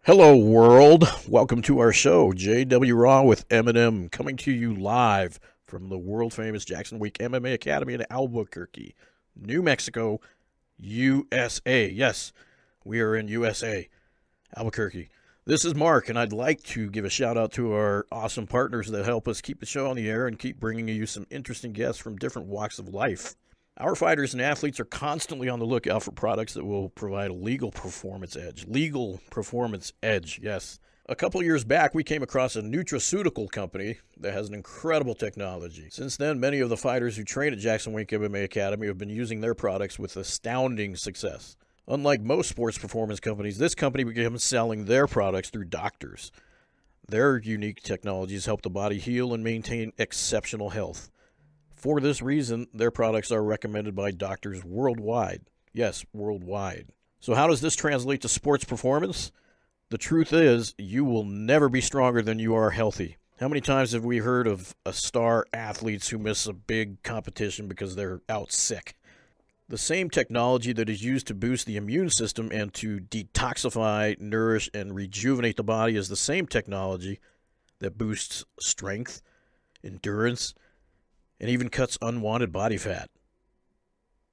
Hello, world. Welcome to our show, JW Raw with M&M, coming to you live from the world-famous Jackson Week MMA Academy in Albuquerque, New Mexico, USA. Yes, we are in USA, Albuquerque. This is Mark, and I'd like to give a shout-out to our awesome partners that help us keep the show on the air and keep bringing you some interesting guests from different walks of life. Our fighters and athletes are constantly on the lookout for products that will provide a legal performance edge. Legal performance edge, yes. A couple years back, we came across a nutraceutical company that has an incredible technology. Since then, many of the fighters who train at Jackson Wink MMA Academy have been using their products with astounding success. Unlike most sports performance companies, this company began selling their products through doctors. Their unique technologies help the body heal and maintain exceptional health. For this reason, their products are recommended by doctors worldwide. Yes, worldwide. So how does this translate to sports performance? The truth is, you will never be stronger than you are healthy. How many times have we heard of star athletes who miss a big competition because they're out sick? The same technology that is used to boost the immune system and to detoxify, nourish, and rejuvenate the body is the same technology that boosts strength, endurance, and even cuts unwanted body fat,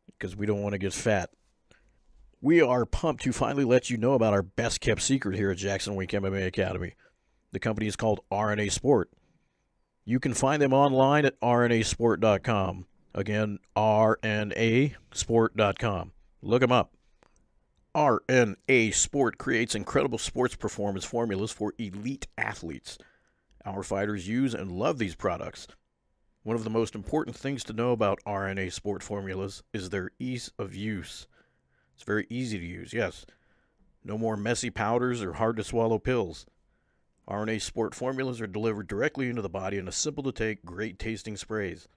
because we don't want to get fat. We are pumped to finally let you know about our best-kept secret here at Jackson Wink MMA Academy. The company is called RNA Sport. You can find them online at rnasport.com. Again, rnasport.com. Look them up. RNA Sport creates incredible sports performance formulas for elite athletes. Our fighters use and love these products. One of the most important things to know about RNA Sport formulas is their ease of use. It's very easy to use, yes. No more messy powders or hard-to-swallow pills. RNA Sport formulas are delivered directly into the body in a simple-to-take, great-tasting sprays.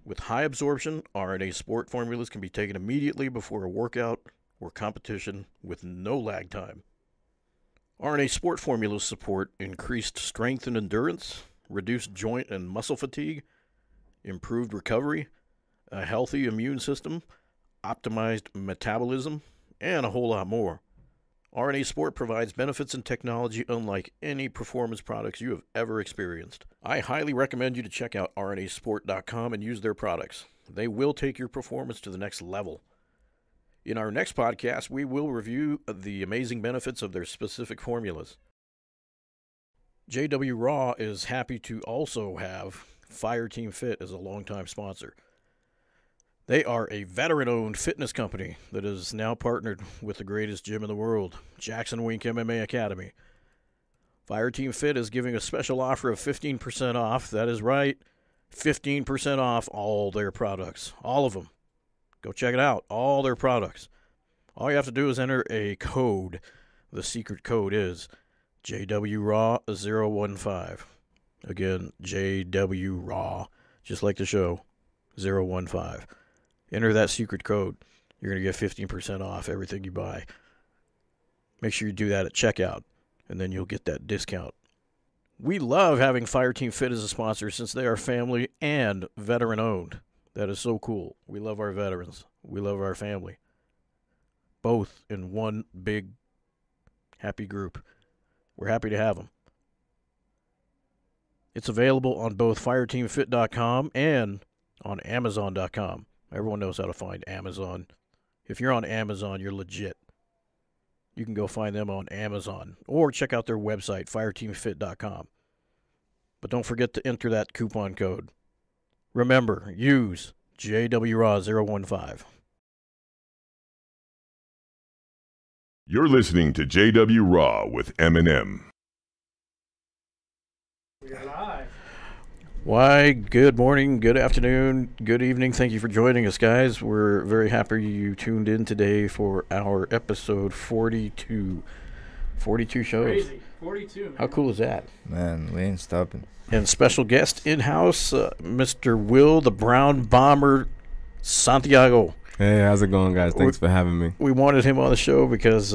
With high absorption, RNA Sport formulas can be taken immediately before a workout or competition with no lag time. RNA Sport formulas support increased strength and endurance, reduced joint and muscle fatigue, improved recovery, a healthy immune system, optimized metabolism, and a whole lot more. RNA Sport provides benefits and technology unlike any performance products you have ever experienced. I highly recommend you to check out rnasport.com and use their products. They will take your performance to the next level. In our next podcast, we will review the amazing benefits of their specific formulas. JW Raw is happy to also have Fireteam Fit as a longtime sponsor. They are a veteran-owned fitness company that is now partnered with the greatest gym in the world, Jackson Wink MMA Academy. Fireteam Fit is giving a special offer of 15% off. That is right, 15% off all their products, all of them. Go check it out, all their products. All you have to do is enter a code. The secret code is JWRAW015. Again, JW Raw, just like the show, 015. Enter that secret code. You're going to get 15% off everything you buy. Make sure you do that at checkout, and then you'll get that discount. We love having Fireteam Fit as a sponsor since they are family and veteran-owned. That is so cool. We love our veterans. We love our family. Both in one big, happy group. We're happy to have them. It's available on both fireteamfit.com and on amazon.com. Everyone knows how to find Amazon. If you're on Amazon, you're legit. You can go find them on Amazon or check out their website, fireteamfit.com. But don't forget to enter that coupon code. Remember, use JWRAW015. You're listening to JW Raw with M&M. We're live. Why, good morning, good afternoon, good evening. Thank you for joining us, guys. We're very happy you tuned in today for our episode 42. 42 shows. Crazy. 42. Man. How cool is that? Man, we ain't stopping. And special guest in-house, Mr. Will the Brown Bomber Santiago. Hey, how's it going, guys? Thanks for having me. We wanted him on the show because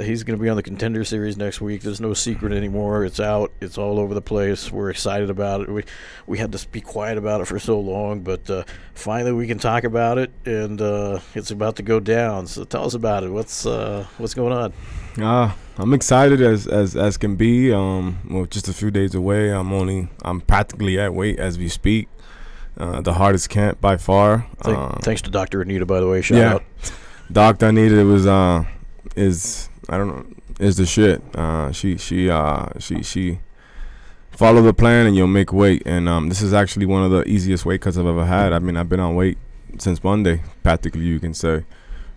he's going to be on the Contender Series next week. There's no secret anymore. It's out. It's all over the place. We're excited about it. We had to be quiet about it for so long, but finally we can talk about it, and it's about to go down. So tell us about it. What's going on? I'm excited as can be. Well, just a few days away. I'm practically at weight as we speak. The hardest camp by far. Thanks to Dr. Anita, by the way. Shout out. Dr. Anita is the shit. She follow the plan and you'll make weight. And this is actually one of the easiest weight cuts I've ever had. I mean, I've been on weight since Monday, practically, you can say.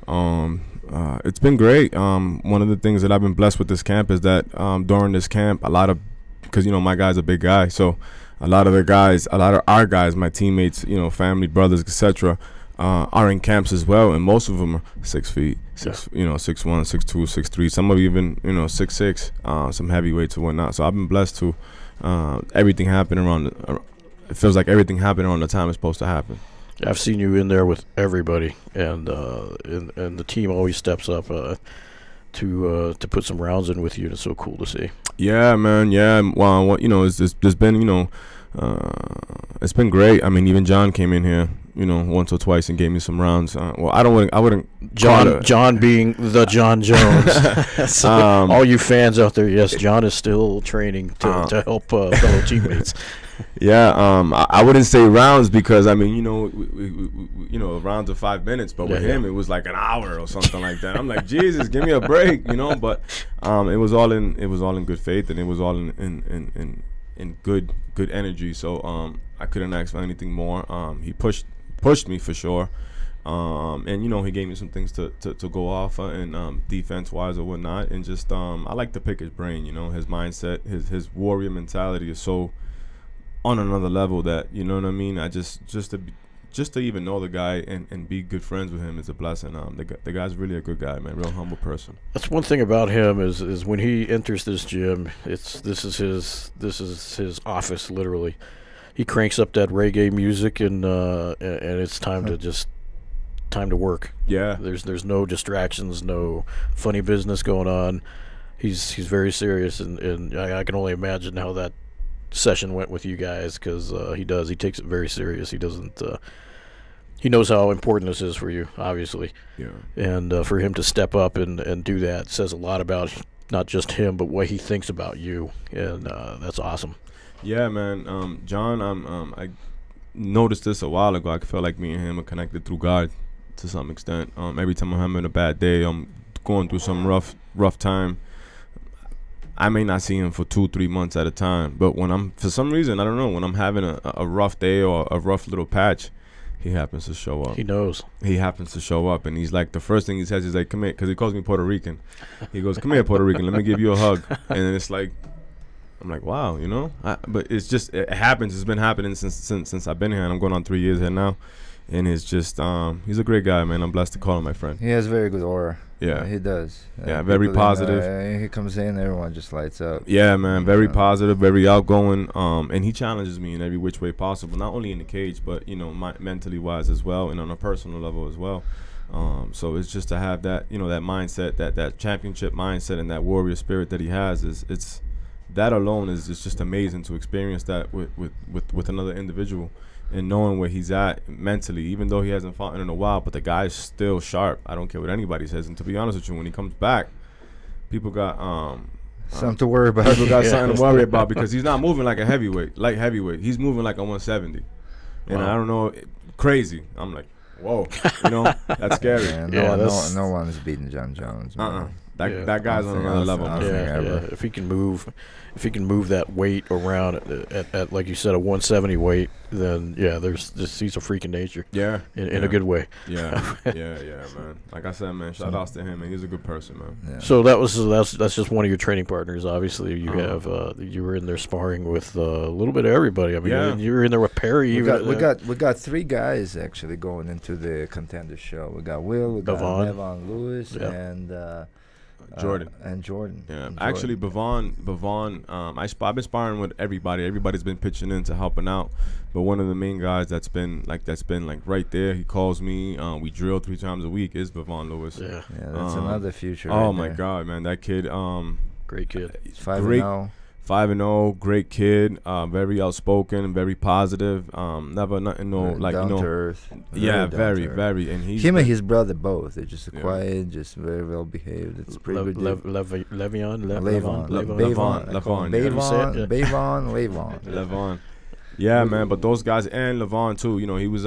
It's been great. One of the things that I've been blessed with this camp is that during this camp, because my guy's a big guy, so a lot of our guys, my teammates, family, brothers, etc., are in camps as well, and most of them are 6 feet, 6'1", 6'2", 6'3". Some of even 6'6", some heavyweights or whatnot. So I've been blessed to everything happen it feels like everything happened around the time it's supposed to happen. I've seen you in there with everybody, and the team always steps up to put some rounds in with you, and it's so cool to see. Yeah, man. Yeah. Well, there's been it's been great. I mean, even John came in here, once or twice and gave me some rounds. I wouldn't. John being the John Jones. So, all you fans out there, yes, John is still training to help fellow teammates. Yeah, I wouldn't say rounds because we rounds of 5 minutes, but with him it was like an hour or something like that. I'm like, Jesus, give me a break, But it was all in good faith, and it was all in good energy. So I couldn't ask for anything more. He pushed me for sure, and he gave me some things to go off and defense wise or whatnot, and just I like to pick his brain. His mindset, his warrior mentality is so on another level that I just to even know the guy and be good friends with him is a blessing. The guy's really a good guy, man, real humble person. That's one thing about him is when he enters this gym, this is his office literally. He cranks up that reggae music and it's time to work. Yeah, there's no distractions, no funny business going on. He's very serious, and I can only imagine how that session went with you guys, because he takes it very serious. He doesn't he knows how important this is for you, obviously. Yeah. And for him to step up and do that says a lot about not just him but what he thinks about you, and that's awesome. Yeah, man. John, I noticed this a while ago. I felt like me and him are connected through God to some extent. Every time I'm having a bad day, I'm going through some rough time, I may not see him for 2-3 months at a time, but when for some reason, I don't know, when I'm having a rough day or a rough little patch, he happens to show up. He knows. He happens to show up, and he's like, the first thing he says is like, come here, because he calls me Puerto Rican. He goes, come here, Puerto Rican, let me give you a hug. And it's like, I'm like, wow, but it's just, it happens. It's been happening since I've been here, and I'm going on 3 years here now. And it's just, he's a great guy, man. I'm blessed to call him my friend. He has very good aura. Yeah, he does. Yeah, very positive. He comes in, everyone just lights up. Yeah, man, very positive, very outgoing. And he challenges me in every which way possible, not only in the cage, but mentally wise as well, and on a personal level as well. So it's just to have that, that mindset, that championship mindset, and that warrior spirit that he has it's that alone is just amazing to experience that with another individual. And knowing where he's at mentally, even though he hasn't fought in a while, but the guy's still sharp. I don't care what anybody says. And to be honest with you, when he comes back, people got something to worry about. People got something to worry about, because he's not moving like a light heavyweight. He's moving like a 170. And I don't know, crazy. I'm like, whoa, that's scary. Yeah, no one is beating John Jones. That guy's on another level. Yeah. If he can move that weight around at like you said, a 170 weight, then he's a freak in nature. Yeah, in a good way. Yeah, man. Like I said, man, shout outs to him, and he's a good person, man. Yeah. So that's just one of your training partners. Obviously, you have you were in there sparring with a little bit of everybody. I mean, you were in there with Perry. We got 3 guys actually going into the Contender show. We got Will, we got Evan Lewis, and Jordan. And Jordan. Yeah, And actually, Jordan. Bavon. I've been sparring with everybody. Everybody's been pitching in to helping out. But one of the main guys that's been right there. He calls me. We drill 3 times a week. Is Bavon Lewis? Yeah, That's another future. Oh right my there. God, man, that kid. great kid. He's great. 5-0. 5-0, great kid, very outspoken, very positive. Never nothing, Down to earth. Yeah, down very, to earth. very. And he's Him and his brother both. They're just quiet, just very well behaved. It's pretty good. Le'Veon. Levon. Yeah, man. But those guys and Levon too. You know, he was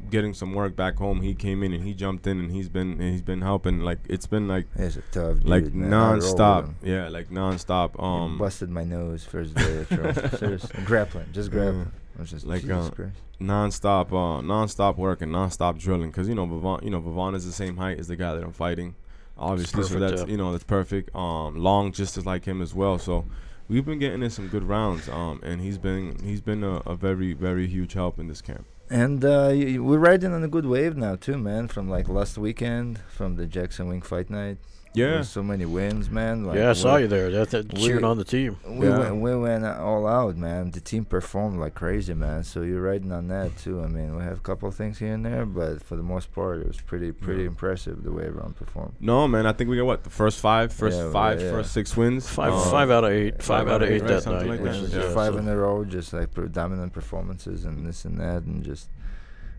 getting some work back home. He came in and he jumped in and he's been helping. Like it's been like He's a tough dude, like man. nonstop. Yeah, like nonstop. He busted my nose first day of trial. Seriously, grappling, just grappling. I was just Like, Jesus Christ. nonstop work and nonstop drilling. Cause Vavon is the same height as the guy that I'm fighting. Obviously, so perfect, that's that's perfect. Long just as like him as well. So we've been getting in some good rounds. And he's been a very, very huge help in this camp. And we're riding on a good wave now too, man. From like last weekend, from the Jackson Wink Fight Night. Yeah. There's so many wins, man. Like, I saw you there. Cheering on the team. We went all out, man. The team performed like crazy, man. So you're riding on that too. I mean, we have a couple of things here and there, but for the most part, it was pretty impressive the way everyone performed. No, man, I think we got the first 6 wins. Five out of eight. 5 out of 8 that something night. like Which that. is, Yeah. 5 in a row, just like dominant performances and this and that, and just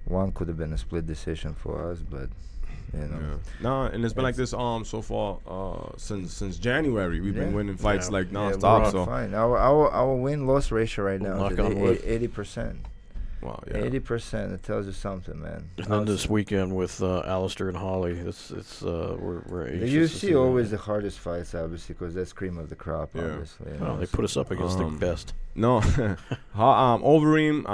one could have been a split decision for us, but you know. Yeah. No, and it's been like this so far since January. We've been winning fights like nonstop. We're So fine. Our win-loss ratio right now Knock is on wood. 80%. wow, yeah. 80%. It tells you something, man. And then this weekend with Alistair and Holly, we're The anxious to see UFC that. always the hardest fights, obviously, because that's cream of the crop, Yeah. obviously. Well, they put us up against the best. No, Overeem,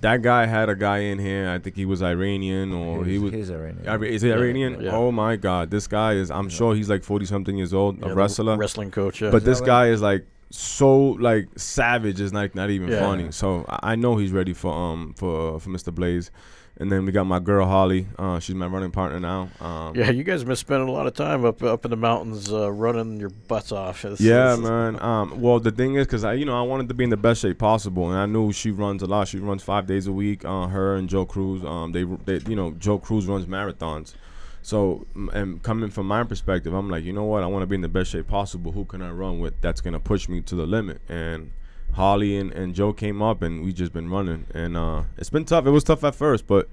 that guy had a guy in here. I think he was Iranian or he was. He's Iranian. Is he Iranian? Yeah. Oh my God, this guy is. I'm sure he's like 40-something years old, Yeah, a the wrestler. wrestling coach. Yeah. But this that guy is like so like savage. Is like not even Yeah. funny. So I know he's ready for Mr. Blaze. And then we got my girl Holly. She's my running partner now. Yeah, you guys been spending a lot of time up in the mountains running your butts off. Man. Well, the thing is, because I wanted to be in the best shape possible, and I knew she runs a lot. She runs 5 days a week. Her and Joe Cruz. They Joe Cruz runs marathons. So, and coming from my perspective, I'm like, you know what? I want to be in the best shape possible. Who can I run with that's gonna push me to the limit? And Holly and Joe came up, and we just been running, and it's been tough. It was tough at first, but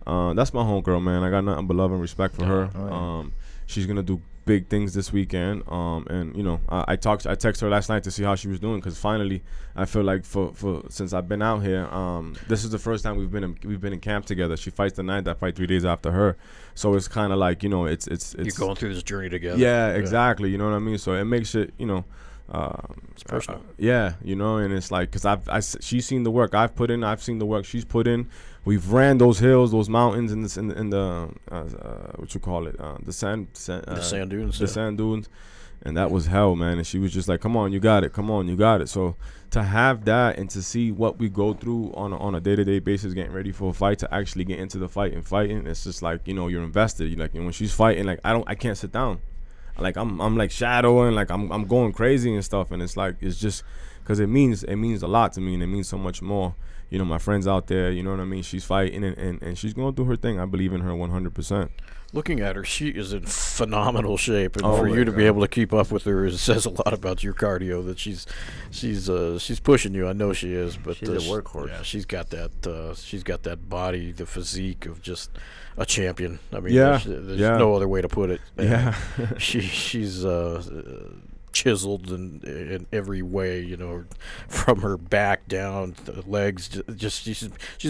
that's my homegirl, man. I got nothing but love and respect for her. Oh, yeah. She's gonna do big things this weekend. And I texted her last night to see how she was doing, because finally, I feel like for since I've been out here, this is the first time we've been in camp together. She fights the night, I fight 3 days after her, so it's kind of like it's you're going through this journey together. Yeah, exactly. You know what I mean? So it makes it it's personal. And it's like, because she's seen the work I've put in, I've seen the work she's put in. We've ran those hills, those mountains, in the what you call it, the sand dunes, sand dunes, and that was hell, man. And she was just like, "Come on, you got it. Come on, you got it." So to have that and to see what we go through on a day-to-day basis, getting ready for a fight, to actually get into the fight and fighting, it's just like, you're invested. You're like, when she's fighting, like I can't sit down. Like I'm like shadowing, like I'm going crazy and stuff, and it's like, it's just because it means a lot to me, and it means so much more. My friends out there, you know what I mean? She's fighting and she's going through her thing. I believe in her 100%. Looking at her, she is in phenomenal shape, and for you to be able to keep up with her, it says a lot about your cardio. That she's pushing you. I know she is, but she's a workhorse. Yeah, she's got that body, the physique of just a champion. I mean, yeah, there's no other way to put it. Yeah, she's chiseled in every way, from her back down to the legs. Just she's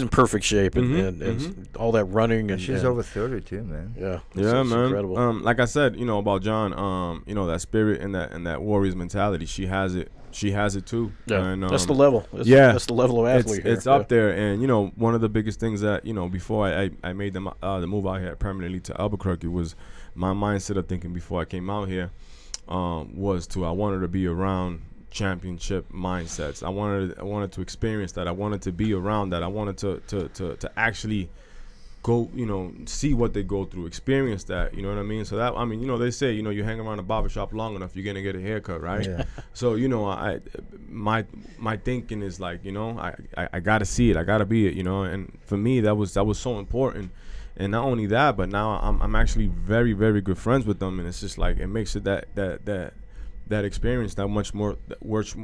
in perfect shape, and all that running, and she's over 30 too, man. Yeah, man. Incredible. Like I said, about John, that spirit and that warrior's mentality, she has it. She has it too. Yeah, and, that's the level. That's the level of athlete. It's up there, and one of the biggest things that before I made the move out here permanently to Albuquerque was my mindset of thinking before I came out here. I wanted to be around championship mindsets. I wanted to experience that. I wanted to be around that. I wanted to actually go, see what they go through, experience that, you know what I mean? So that, I mean, they say, you hang around a barbershop long enough, you're gonna get a haircut, right? Yeah. So, my thinking is like, I gotta see it, I gotta be it, and for me, that was so important. And not only that, but now I'm actually very, very good friends with them, and it's just like, it makes it that experience that much more worth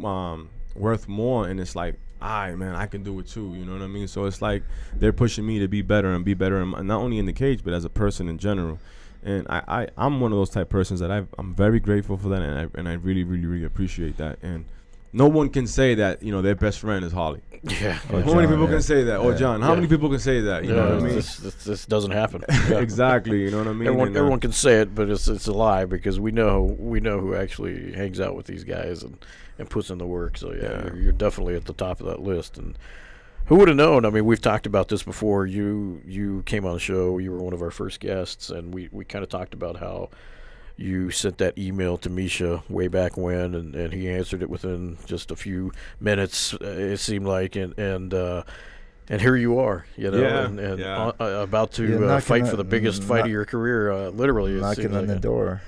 more, and it's like, man, I can do it too, you know what I mean? So it's like they're pushing me to be better, and not only in the cage, but as a person in general. And I'm one of those type persons that I'm very grateful for that, and I really, really, really appreciate that. And no one can say that, their best friend is Holly. Yeah. How many people can say that? Or John, how many people can say that? You know what I mean? This doesn't happen. Exactly, you know what I mean? Everyone can say it, but it's a lie, because we know who actually hangs out with these guys and puts in the work. So you're definitely at the top of that list. And who would have known? I mean, we've talked about this before. You came on the show. You were one of our first guests, and we kind of talked about how you sent that email to Misha way back when, and he answered it within just a few minutes, it seemed like, and here you are, about to fight for the biggest fight of your career, literally. Knocking on the door.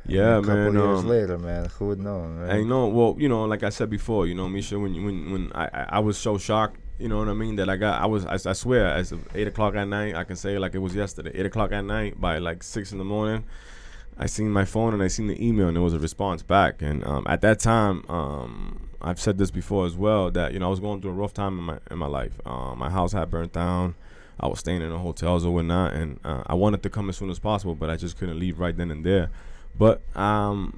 Yeah, a couple man. years later, man, who would know? Right? I know. Well, like I said before, Misha, when I was so shocked, you know what I mean, that I swear, as of 8 o'clock at night, I can say it like it was yesterday. 8 o'clock at night, by like 6 in the morning, I seen my phone and I seen the email, and there was a response back. And at that time, I've said this before as well, that I was going through a rough time in my life. My house had burnt down. I was staying in hotels or whatnot, and I wanted to come as soon as possible, but I just couldn't leave right then and there. But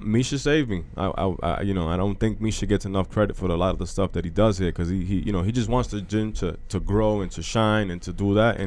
Misha saved me. I don't think Misha gets enough credit for a lot of the stuff that he does here, because he just wants the gym to grow and to shine and to do that.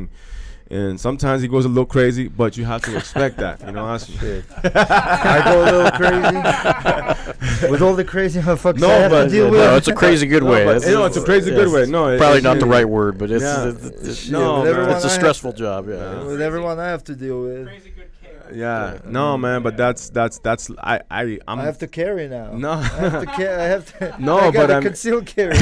And sometimes he goes a little crazy, but you have to expect that. Shit. I go a little crazy with all the crazy motherfuckers I have to deal with. No, it's a crazy good way. It's a crazy good way. No, probably not the right word, but it's a stressful job. Yeah, with everyone I have to deal with. Crazy good chaos. Yeah, no, man, but that's I have to carry now. No, I have to. No, I but gotta conceal carry.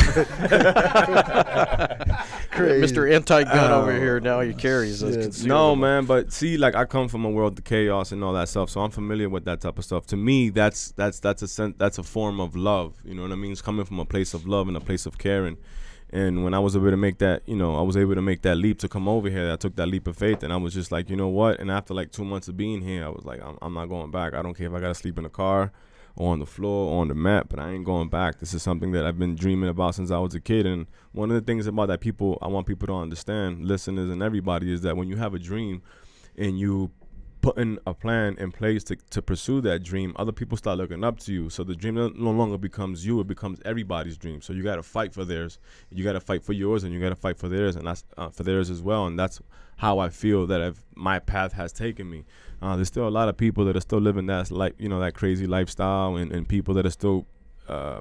Crazy. Mr. Anti-gun over here, now he carries us. No, man, but see, like, I come from a world of chaos and all that stuff, so I'm familiar with that type of stuff. To me, that's a form of love. You know what I mean? It's coming from a place of love and a place of caring. And when I was able to make that, leap to come over here, I took that leap of faith, and I was just like, you know what? And after like 2 months of being here, I was like, I'm not going back. I don't care if I gotta sleep in the car or on the floor or on the mat, but I ain't going back. This is something that I've been dreaming about since I was a kid. And one of the things about that I want people to understand, listeners and everybody, is that when you have a dream and you putting a plan in place to pursue that dream, other people start looking up to you. So the dream no longer becomes you, it becomes everybody's dream. So you got to fight for theirs, you got to fight for yours, and you got to fight for theirs, and that's for theirs as well. And that's how I feel that my path has taken me. There's still a lot of people that are still living that crazy lifestyle, and people that are still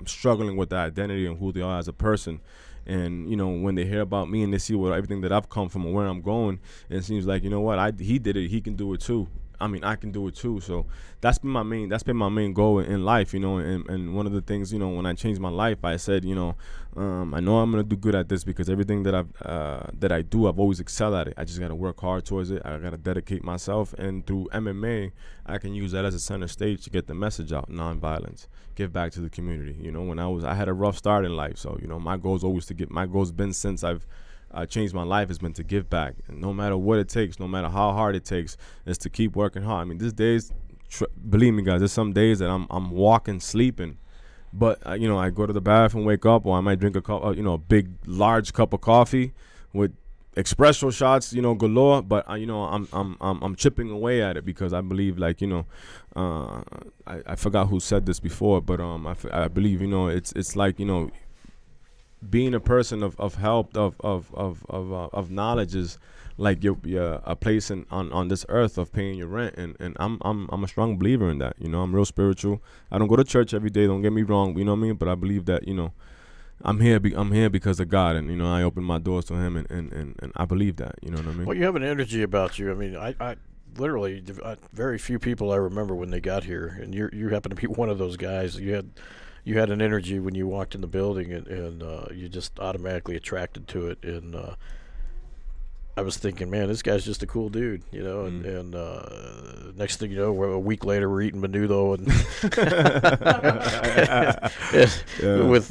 struggling with their identity and who they are as a person. And when they hear about me and they see everything that I've come from and where I'm going, it seems like, he did it, he can do it too. I mean, I can do it too. So that's been my main goal in life, and one of the things, when I changed my life, I said, I know I'm gonna do good at this, because everything that I do, I've always excelled at it. I just gotta work hard towards it. I gotta dedicate myself, and through MMA, I can use that as a center stage to get the message out: nonviolence, give back to the community. When I had a rough start in life, so my goal is always my goal's been, since I've changed my life, has been to give back, and no matter what it takes, no matter how hard it takes, is to keep working hard. I mean, these days, believe me, guys, there's some days that I'm walking, sleeping, but I go to the bathroom, wake up, or I might drink a big, large cup of coffee with espresso shots, galore. But I'm chipping away at it, because I believe, like, I forgot who said this before, but I believe, it's like, being a person of help, of knowledge, is like your a place on this earth of paying your rent, and I'm a strong believer in that. I'm real spiritual. I don't go to church every day, don't get me wrong, you know what I mean, but I believe that I'm here because of God, and I open my doors to Him, and I believe that, you know what I mean. Well, you have an energy about you. I mean, I literally, very few people I remember when they got here, and you happen to be one of those guys. You had an energy when you walked in the building, and you just automatically attracted to it. And I was thinking, man, this guy's just a cool dude, you know. And next thing you know, a week later, we're eating menudo and with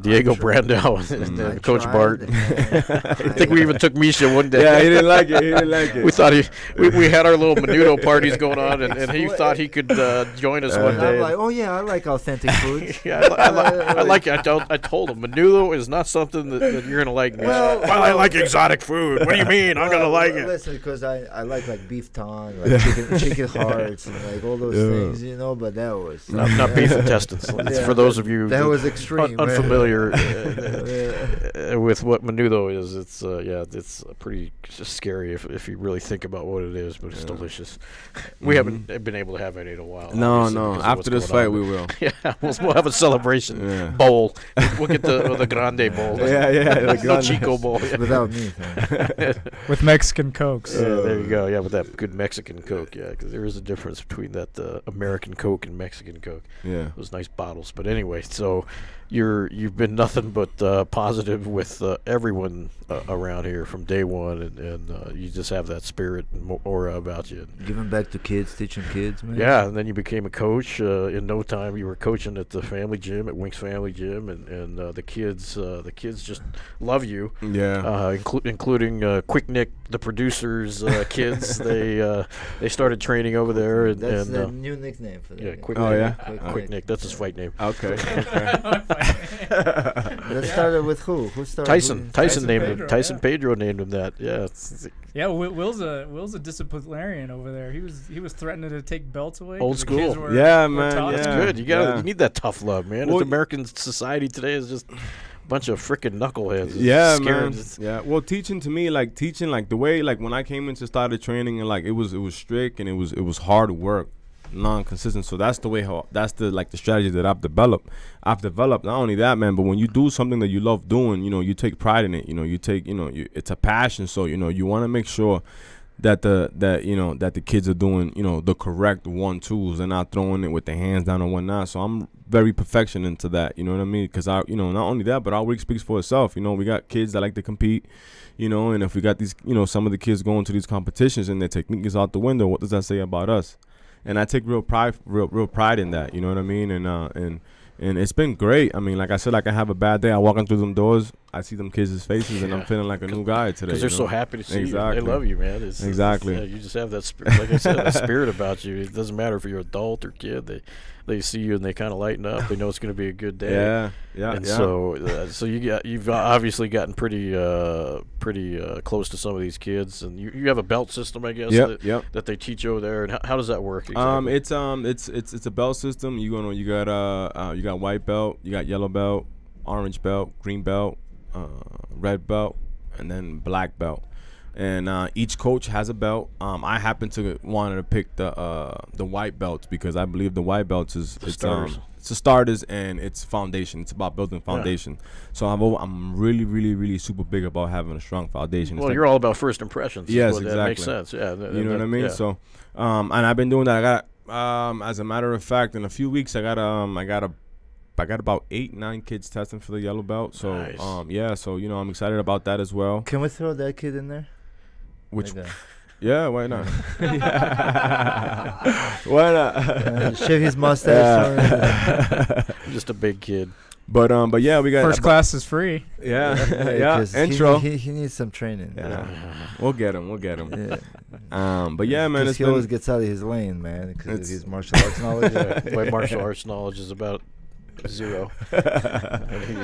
Diego Brandao and Coach Bart. I think we even took Misha one day. Yeah, he didn't like it. We thought we had our little menudo parties going on, and he thought he could join us one day. I'm like, oh yeah, I like authentic food. Yeah, I like it. I told him menudo is not something that you're gonna like. Well, I like exotic food. What do you mean? I'm gonna like it. Listen, because I like beef tongue, like chicken hearts, and like all those things, you know. But that was not beef intestines. For those of you that was extreme, unfamiliar with what menudo is, it's pretty scary if you really think about what it is. But it's delicious. We haven't been able to have any in a while. No. After this fight, we will. Yeah, we'll have a celebration bowl. We'll get the grande bowl. The Chico bowl. Yeah. Without me. With Mexican Cokes. Yeah, there you go. Yeah, with that good Mexican Coke. Yeah, because there is a difference between that American Coke and Mexican Coke. Yeah. Those nice bottles. But anyway, so you've been nothing but positive with everyone around here from day one, and you just have that spirit and aura about you. Giving back to kids, teaching kids, man. Yeah, and then you became a coach. In no time, you were coaching at the family gym, at Wink's Family Gym, and the kids just love you. Yeah. Including Quick Nick, the producer's kids. They started training over there. And, That's the new nickname for them. Yeah, Quick Oh, Nick. yeah? Quick Nick. That's his fight name. Okay. That started with who? Who started? Tyson named Pedro, him. Tyson Pedro named him that. Yeah. Yeah, Will's a disciplinarian over there. He was threatening to take belts away. Old 'cause the school. kids were- Yeah, were man, tough. yeah. That's good. You need that tough love, man. Well, American society today is just a bunch of freaking knuckleheads. Yeah, scared. man. Yeah. Well, teaching the way when I came into started training and it was strict and it was hard work, non-consistent. So that's the strategy that I've developed. Not only that, man, but when you do something that you love doing, you take pride in it. It's a passion. So you want to make sure that the kids are doing the correct 1-2s and not throwing it with their hands down or whatnot. So I'm very perfection into that. You know what I mean? Because not only that, but our week speaks for itself. We got kids that like to compete. And if we got these, some of the kids going to these competitions and their technique is out the window, what does that say about us? And I take real pride in that. You know what I mean? And it's been great. I mean, like I said, I can have a bad day. I walk in through them doors, I see them kids' faces, and I'm feeling like a new guy today. Because they're so happy to see you. They love you, man. Exactly. You just have that spirit. Like I said, that spirit about you. It doesn't matter if you're adult or kid. They see you and they kind of lighten up. They know it's going to be a good day. Yeah. And so you've obviously gotten pretty close to some of these kids, and you have a belt system, I guess. That they teach over there. And how does that work? Exactly? It's a belt system. You got white belt, you got yellow belt, orange belt, green belt, red belt, and then black belt. And each coach has a belt. I happen to wanted to pick the white belts because I believe the white belts it's the starters and it's foundation. It's about building foundation. Yeah. So I'm really, really, really super big about having a strong foundation. Well, you're all about first impressions. Yes, exactly. That makes sense. Yeah, you know what I mean. Yeah. So, and I've been doing that. I got, as a matter of fact, in a few weeks, I got about 8-9 kids testing for the yellow belt. So, nice. So I'm excited about that as well. Can we throw that kid in there? Which? Yeah, why not? Why not? Shave his mustache. Just a big kid. But yeah, we got first class is free. Yeah. Intro. He needs some training. Yeah. We'll get him. Yeah. But yeah, man, he always gets out of his lane, man, because of his martial arts knowledge. My martial arts knowledge is about 0.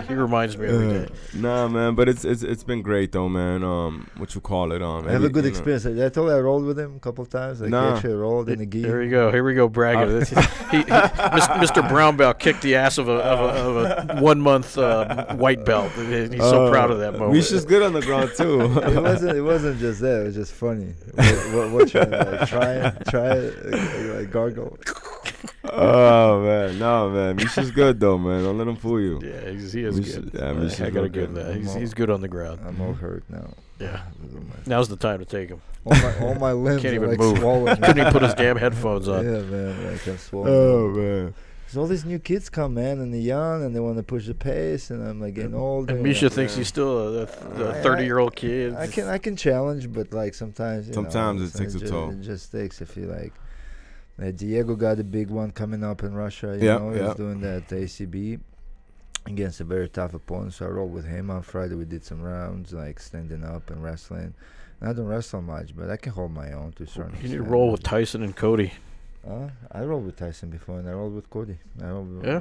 He reminds me every day. Nah, man, but it's been great though, man. What you call it? I have a good experience. I told you I rolled with him a couple of times. He actually rolled in the gi. Here we go bragging. Mr. Brown Belt kicked the ass of a 1-month white belt. He's so proud of that moment. Misha's good on the ground too. It wasn't just that. It was just funny. What try it, like gargle. Oh man, no man, Misha's good though, man. Don't let him fool you. Yeah, he is good. Yeah, I gotta give him that. He's good on the ground. I'm all hurt now. Yeah, now's the time to take him. All my limbs can't are even like move. swollen. Couldn't even put his damn headphones on. Yeah, man, like I'm swollen. Oh man. Because all these new kids come, man, and they're young, and they want to push the pace, and I'm like getting older. And Misha thinks he's still a 30-year-old kid. I can challenge, but like sometimes it takes a toll. It just takes if you like. Diego got a big one coming up in Russia. You know, he's doing that ACB against a very tough opponent. So I rolled with him on Friday. We did some rounds, like standing up and wrestling. And I don't wrestle much, but I can hold my own to a certain extent. You need to roll with Tyson and Cody. I rolled with Tyson before, and I rolled with Cody. Yeah,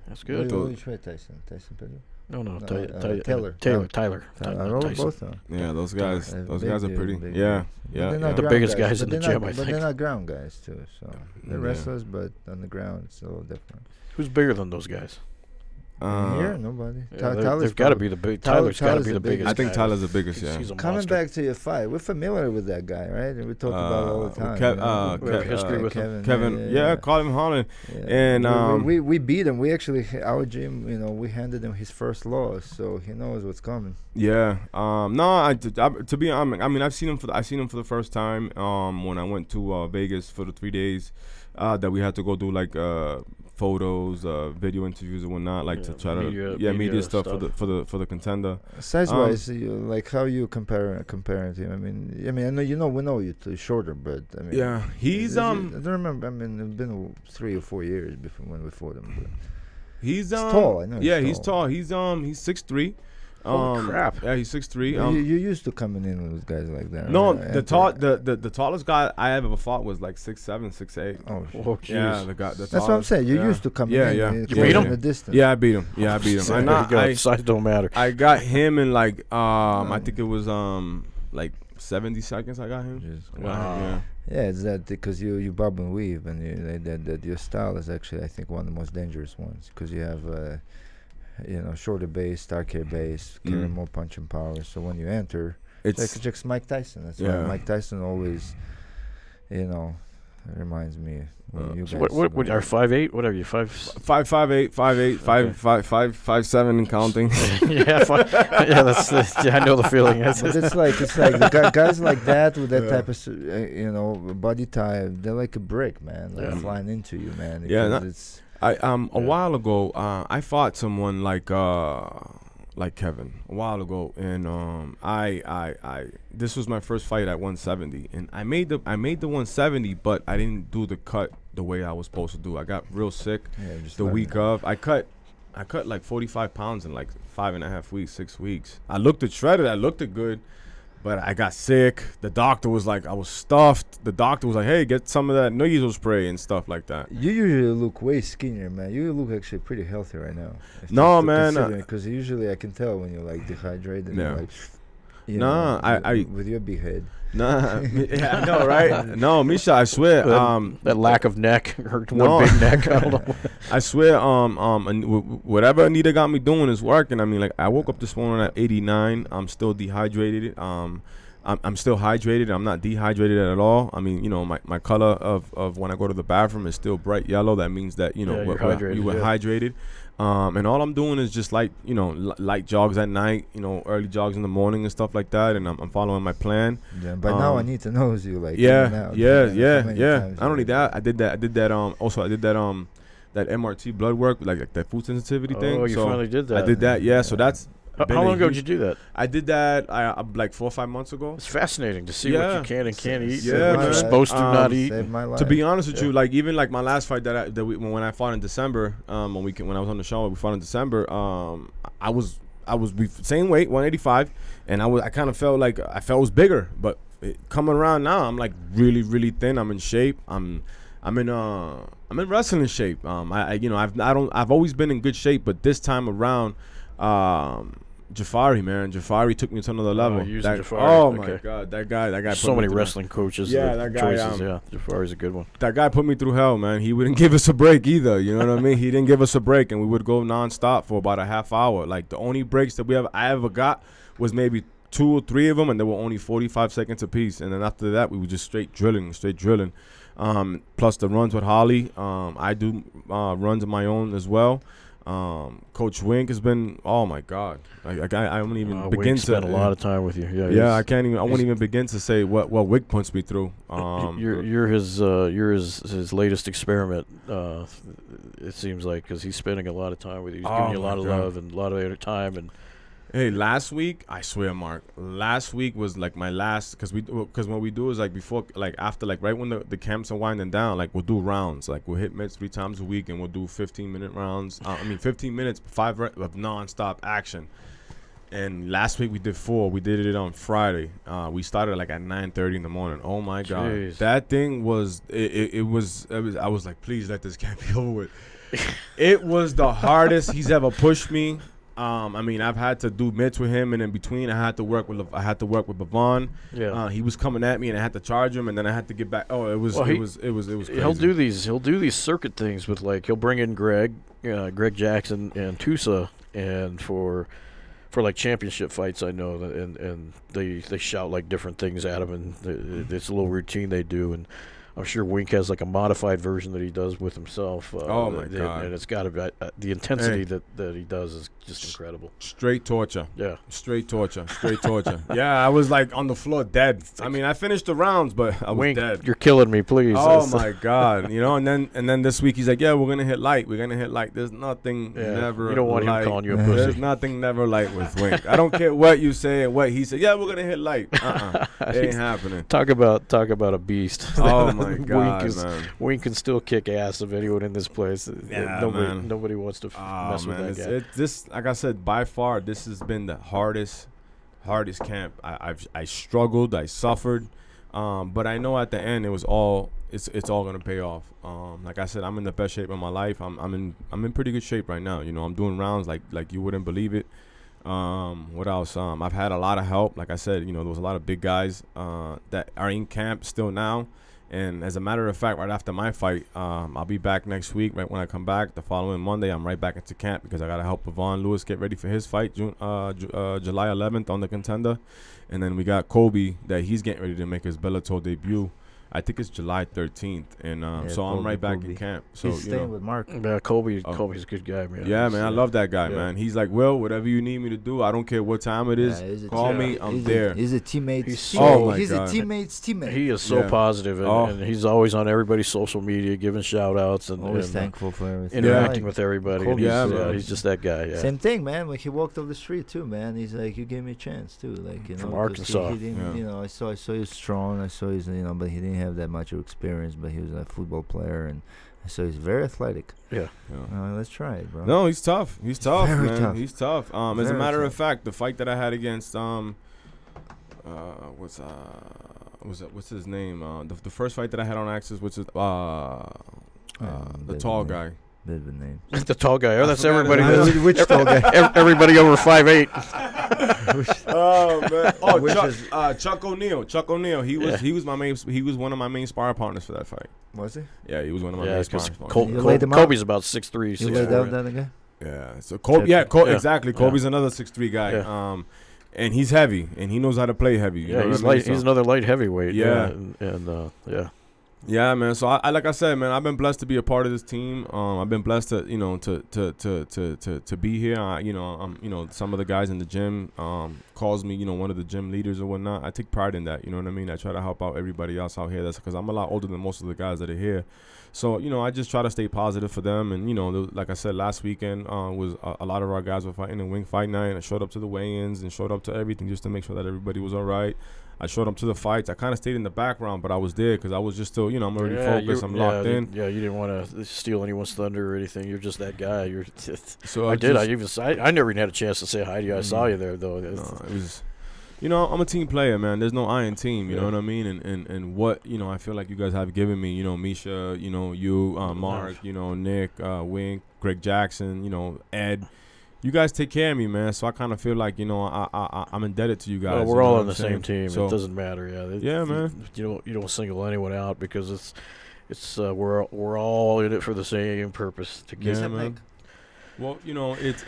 that's good. Which way Tyson? Tyson Pedro? No, Tyler. I rolled with both of them. Yeah, those guys are pretty. They're not the biggest ground guys in the gym, I think. But they're not ground guys too. So they're wrestlers, but on the ground it's a little different. Who's bigger than those guys? Here, nobody. They've got to be the big. Tyler's got to be the biggest. I think Tyler's the biggest. Yeah. Coming back to your fight, we're familiar with that guy, right? And we talk about it all the time. We have history with Kevin. Call him Holland. And we beat him. We actually our gym. We handed him his first loss, so he knows what's coming. Yeah. To be honest, I mean, I've seen him for the first time. When I went to Vegas for the 3 days, that we had to go do like photos, video interviews and whatnot, like to try media stuff for the contender. Size wise, like how you comparing to him? I mean, I know we know you shorter, but I mean, he's I don't remember. I mean, it's been 3 or 4 years before when we fought him. But he's tall. I know. He's tall. He's 6'3". Holy crap! Yeah, he's 6'3". You used to coming in with guys like that. No, right? the tallest guy I ever fought was like 6'7", 6'8". Oh, jeez. Yeah, the guy. That's what I'm saying. You used to come in. You beat him? The distance. Yeah, I beat him. Size don't matter. I got him in like I think it was like 70 seconds. I got him. Wow. Yeah, it's that because you bob and weave, and that your style is actually I think one of the most dangerous ones because you have. Shorter base, darker base, carry more punching power. So when you enter, it's like just Mike Tyson. That's why Mike Tyson always, reminds me when you guys. What are 5'8"? What are you 5'8", 5'7" and counting. I know the feeling. But it's like the guys like that with that type of body type. They're like a brick, man. Like flying into you, man. It's. A while ago, I fought someone like Kevin a while ago, and this was my first fight at 170, and I made the 170, but I didn't do the cut the way I was supposed to do. I got real sick the week of. I cut like 45 pounds in like 5.5 weeks, 6 weeks. I looked shredded. I looked good. But I got sick. The doctor was like, I was stuffed. The doctor was like, hey, get some of that nasal spray and stuff like that. You usually look way skinnier, man. You look actually pretty healthy right now. No, man. Because usually I can tell when you're like dehydrated. Yeah. And I with your big head. Nah, yeah, I know, right? No, Misha, I swear. That lack of neck, or one big neck. I don't know. I swear, whatever Anita got me doing is working. I mean, like I woke up this morning at 89. I'm still dehydrated. I'm still hydrated. I'm not dehydrated at all. I mean, my color of when I go to the bathroom is still bright yellow. That means that you were hydrated. And all I'm doing is just light jogs at night, early jogs in the morning and stuff like that. And I'm following my plan. Yeah, but now I need to know you like. Yeah. I don't need that. I did that. Also, I did that. That MRT blood work, like that food sensitivity thing. Oh, you finally did that. I did that. Yeah. So that's. How long ago did you do that? I did that like 4 or 5 months ago. It's fascinating to see what you can and can't eat. Yeah, what you're supposed to not eat. To be honest with you, like even like my last fight when I fought in December, when I was on the show, we fought in December. I was same weight, 185, and I kind of felt like I was bigger, but coming around now, I'm like really, really thin. I'm in shape. I'm in wrestling shape. I've always been in good shape, but this time around. Jafari took me to another level. My God, that guy. So many wrestling coaches. Yeah, that guy. Jafari's a good one. That guy put me through hell, man. He wouldn't give us a break either. You know what I mean? He didn't give us a break, and we would go nonstop for about a half hour. Like the only breaks that I ever got was maybe 2 or 3 of them, and they were only 45 seconds apiece. And then after that, we were just straight drilling. Plus the runs with Holly. I do runs of my own as well. Coach Wink has been, oh my God, I won't even begin to spent a lot of time with you. Yeah, I can't even. I won't even begin to say what Wick puts me through. You're his latest experiment. It seems like, because he's spending a lot of time with you. He's giving you a lot of love and a lot of time. And hey, last week, I swear, Mark, last week was like my last, because what we do is like before, like after, like right when the camps are winding down, like we'll do rounds, like we'll hit mitts 3 times a week, and we'll do 15-minute rounds. 15 minutes, 5 of nonstop action. And last week we did 4. We did it on Friday. We started like at 9:30 in the morning. Oh my God, Jeez. that thing was it was. I was like, please let this camp be over with. It was the hardest he's ever pushed me. I've had to do mitts with him, and in between, I had to work with Bavon. Yeah, he was coming at me, and I had to charge him, and then I had to get back. Oh, it was crazy. He'll do these circuit things with, like, he'll bring in Greg Jackson and Tusa, and for like championship fights, I know that, and they shout like different things at him, and it's a little routine they do, and I'm sure Wink has like a modified version that he does with himself. Oh my God! And it's got to be the intensity that he does is just incredible. Straight torture. Yeah. Straight torture. Yeah, I was like on the floor dead. I finished the rounds, but I was Wink, dead. You're killing me, please. Oh my God! And then this week he's like, yeah, we're gonna hit light. There's nothing never. You don't want light. him calling you a pussy. There's nothing never light with Wink. I don't care what you say and what he said. Yeah, we're gonna hit light. It ain't happening. Talk about a beast. Oh my God, man. Wink can still kick ass of anyone in this place. Yeah, nobody wants to mess with that guy. Like I said, by far, this has been the hardest camp. I struggled, I suffered, but I know at the end it's all gonna pay off. Like I said, I'm in the best shape of my life. I'm in pretty good shape right now. I'm doing rounds like you wouldn't believe it. What else? I've had a lot of help. Like I said, there was a lot of big guys that are in camp still now. And as a matter of fact, right after my fight, I'll be back next week. Right when I come back, the following Monday, I'm right back into camp because I got to help Yvonne Lewis get ready for his fight, July 11th on the Contender. And then we got Kobe that he's getting ready to make his Bellator debut. I think it's July 13th, and so I'm right back in camp. So he's staying with Mark. Yeah, Kobe's a good guy, man. Yeah, man, I love that guy, man. He's like, well, whatever you need me to do, I don't care what time it is. Call me, I'm there. He's a teammate. He's a teammate's teammate. He is so positive, and he's always on everybody's social media, giving shout outs and always thankful for everything. Interacting with everybody. Kobe, he's just that guy. Yeah. Same thing, man. When he walked off the street too, man, he's like, you gave me a chance too, like from Arkansas. He didn't, I saw he was strong. I saw he's, but he didn't have that much of experience. But he was a football player, and so he's very athletic. Yeah. Let's try it, bro. No, he's tough. He's tough, very man. tough. He's tough. As a matter of fact, the fight that I had against what's his name? The first fight that I had on Axis, which is the tall guy. Bit of a name. The tall guy. Oh, that's everybody. Which tall guy? Everybody over 5'8". Oh man. Oh, Chuck O'Neal. Chuck O'Neal. He was my main. He was one of my main sparring partners for that fight. Was he? Yeah, he was one of my main sparring partners. Kobe's about 6'3", You laid out that guy? Yeah. So Kobe. Yeah. Exactly. Kobe's another 6'3" guy. Yeah. And he's heavy, and he knows how to play heavy. You know he's what I mean? He's another light heavyweight. Yeah. Yeah. Yeah, man. So I like I said, man, I've been blessed to be a part of this team. I've been blessed to to be here. Some of the guys in the gym calls me, one of the gym leaders or whatnot. I take pride in that. You know what I mean? I try to help out everybody else out here. That's because I'm a lot older than most of the guys that are here. So I just try to stay positive for them. And like I said, last weekend was a lot of our guys were fighting in Wing Fight Night. I showed up to the weigh-ins and showed up to everything just to make sure that everybody was all right. I showed up to the fights. I kind of stayed in the background, but I was there because I was just still, I'm already focused. I'm locked in. Yeah, you didn't want to steal anyone's thunder or anything. You're just that guy. So I never even had a chance to say hi to you. I saw you there though. No, it was, I'm a team player, man. There's no I in team. You know what I mean? And what I feel like you guys have given me. Misha. You, Mark. Nick, Wink, Greg Jackson. Ed. You guys take care of me, man. So I kind of feel like I'm indebted to you guys. Well, we're all on the same team. So, it doesn't matter. Yeah, man. You don't single anyone out because it's we're all in it for the same purpose to get. Yeah, man. Well, you know, it's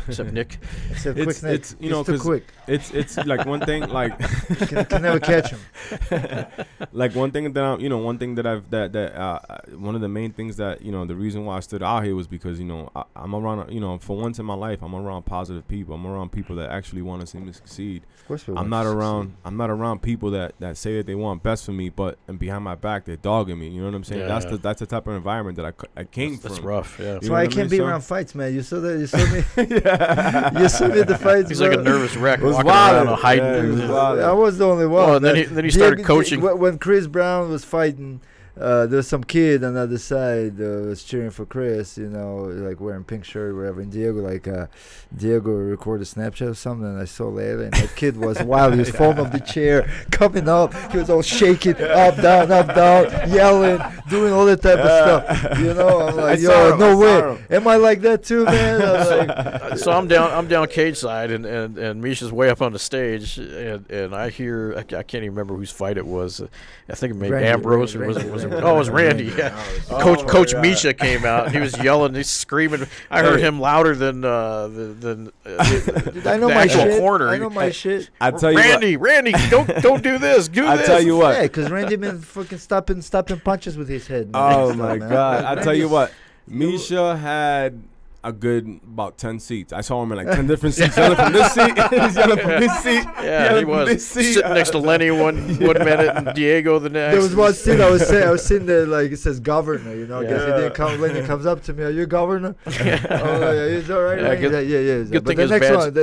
Except Nick. Except quick Nick. it's you know, too 'cause quick. it's like one thing, like Can never catch him. like one thing that one thing that I've one of the main things that the reason why I stood out here was because I'm around for once in my life I'm around positive people. I'm around people that actually want to see me succeed. Of course we I'm not around people that say that they want best for me, but and behind my back they're dogging me. You know what I'm saying? Yeah, That's the type of environment that I came from. That's rough. Yeah. That's why I can't be around fights, man. You saw that? You saw me? Yeah. You saw me at the fights, He's bro. like a nervous wreck It was walking around wild. hiding. Yeah, it was wild. I was the only one. Well, and then he started coaching. When Chris Brown was fighting, there was some kid on the other side was cheering for Chris, like wearing pink shirt, whatever. And Diego recorded Snapchat or something, and I saw later, and that kid was wild. He was falling off the chair, coming up. He was all shaking, up, down, yelling, doing all that type of stuff. I'm like, yo, no way. Am I like that too, man? I'm like, So I'm down cage side, and Misha's way up on the stage, and I hear I can't even remember whose fight it was. I think it may be Ambrose or was it? Oh, it was Randy. Yeah. Coach Misha came out. He was yelling, he's screaming. I heard him louder than I the know my actual shit. corner. I know my shit. I tell you Randy, don't do this. Do I this. tell you what. Yeah, because Randy been fucking stopping punches with his head. Oh my God! I tell you what, Misha had a good about 10 seats. I saw him in like 10 different seats. Yelling from this seat, he's yelling from this seat. Yeah, he was sitting next to Lenny one minute and Diego the next. There was one scene I was sitting there like it says governor, I guess he didn't come. Lenny comes up to me, "Are you governor?" Oh yeah, he's all right. Yeah, Yeah. good But thing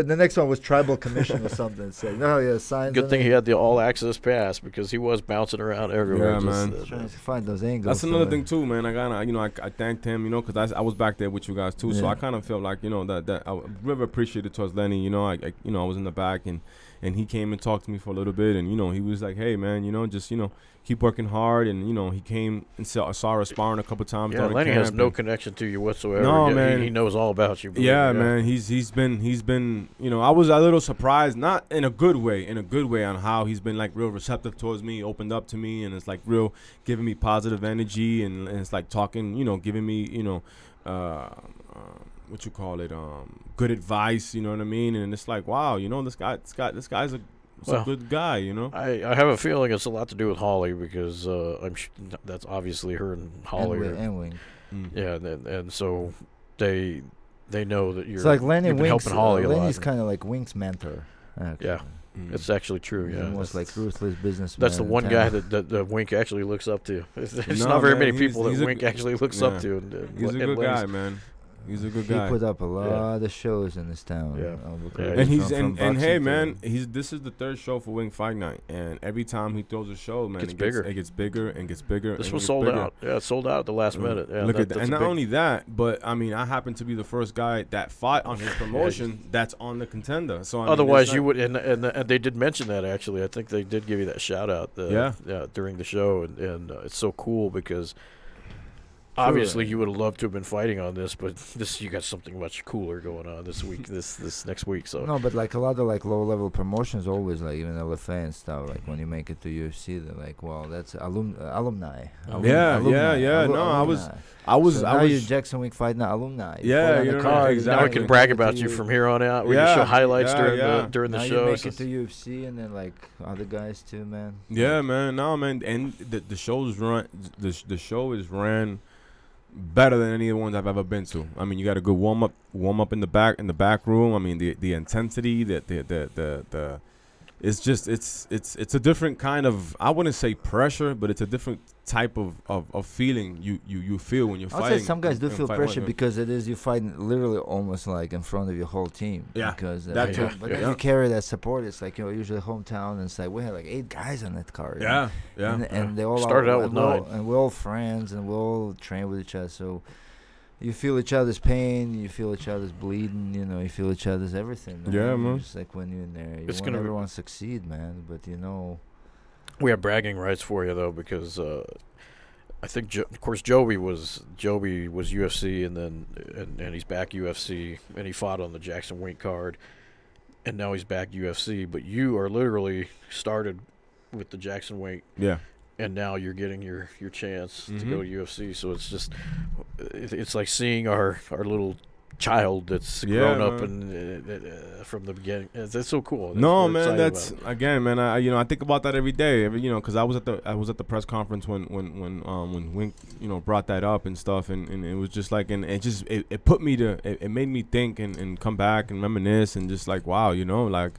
the next one was tribal commission or something. So signs. Good thing he had the all access pass because he was bouncing around everywhere. Yeah, man. Trying to find those angles. That's another thing too, man. I thanked him, because I was back there with you guys too. So I kind of felt like, that I really appreciated towards Lenny. I was in the back and he came and talked to me for a little bit, and he was like, "Hey, man, just keep working hard." And he came and saw us sparring a couple times. Yeah, Lenny has no connection to you whatsoever. No, man. He knows all about you. Yeah, man. He's been. I was a little surprised, not in a good way, on how he's been like real receptive towards me, opened up to me, and it's like real giving me positive energy, and it's like talking, giving me, what you call it, good advice, you know what I mean? And it's like, wow, this guy's a good guy, I have a feeling it's a lot to do with Holly because that's obviously her and Holly. And Wing. Yeah, and so they know that you're. It's like Lenny Wink's helping Holly a lot. Lenny's kind of like Wink's mentor. Actually. Yeah. It's actually true, He's yeah. almost like ruthless businessman. That's the one guy that Wink actually looks up to. There's not very many people that Wink actually looks up to. He's a good guy, man. He's a good guy. He put up a lot of shows in this town. Yeah. And he's and hey, man, this is the third show for Wing Fight Night, and every time he throws a show, man, it gets bigger and gets bigger. This was sold out. Yeah, it sold out at the last minute. Yeah, look at that. And not only that, but I mean, I happen to be the first guy that fought on his promotion that's on the Contender. So otherwise, you would, and they did mention that actually. I think they did give you that shout out. During the show, and it's so cool because. Obviously, you would have loved to have been fighting on this, but you got something much cooler going on this week, this next week. So no, but like a lot of like low level promotions, always like even LFA and stuff. Like when you make it to UFC, they're like, "Well, that's alumni." Yeah. No, I was. You Jackson Week fight now, alumni. Yeah, exactly. Now we can brag about you from here on out. We can show highlights during the now show. You make it to UFC and then like other guys too, man. Yeah, man. No, man, and the show's run. The show is ran better than any of the ones I've ever been to. I mean, you got a good warm up in the back room. I mean, the intensity, the it's just it's a different kind of, I wouldn't say pressure, but it's a different type of feeling you feel when you're fighting. I'll say some guys do feel pressure because it is you fighting literally almost like in front of your whole team. Yeah, because that too. But then you carry that support. It's like usually hometown, and it's like we had like 8 guys on that card. Yeah. And they all started out with 9, and we're all friends, and we all train with each other. So you feel each other's pain, you feel each other's bleeding, you feel each other's everything. Man. Yeah, man. It's like when you're in there, you It's want everyone to succeed, man. But we have bragging rights for you though, because I think of course Joby was UFC, and then and he's back UFC, and he fought on the Jackson Wink card, and now he's back UFC. But you are literally started with the Jackson Wink. Yeah. And now you're getting your chance to go to UFC. So it's just, it's like seeing our little child that's grown up and from the beginning. That's so cool. No, man, that's again, man. I think about that every day. Because I was at the press conference when Wink brought that up and stuff, and it was just like, and it put me to it made me think and come back and reminisce and just like, wow, like.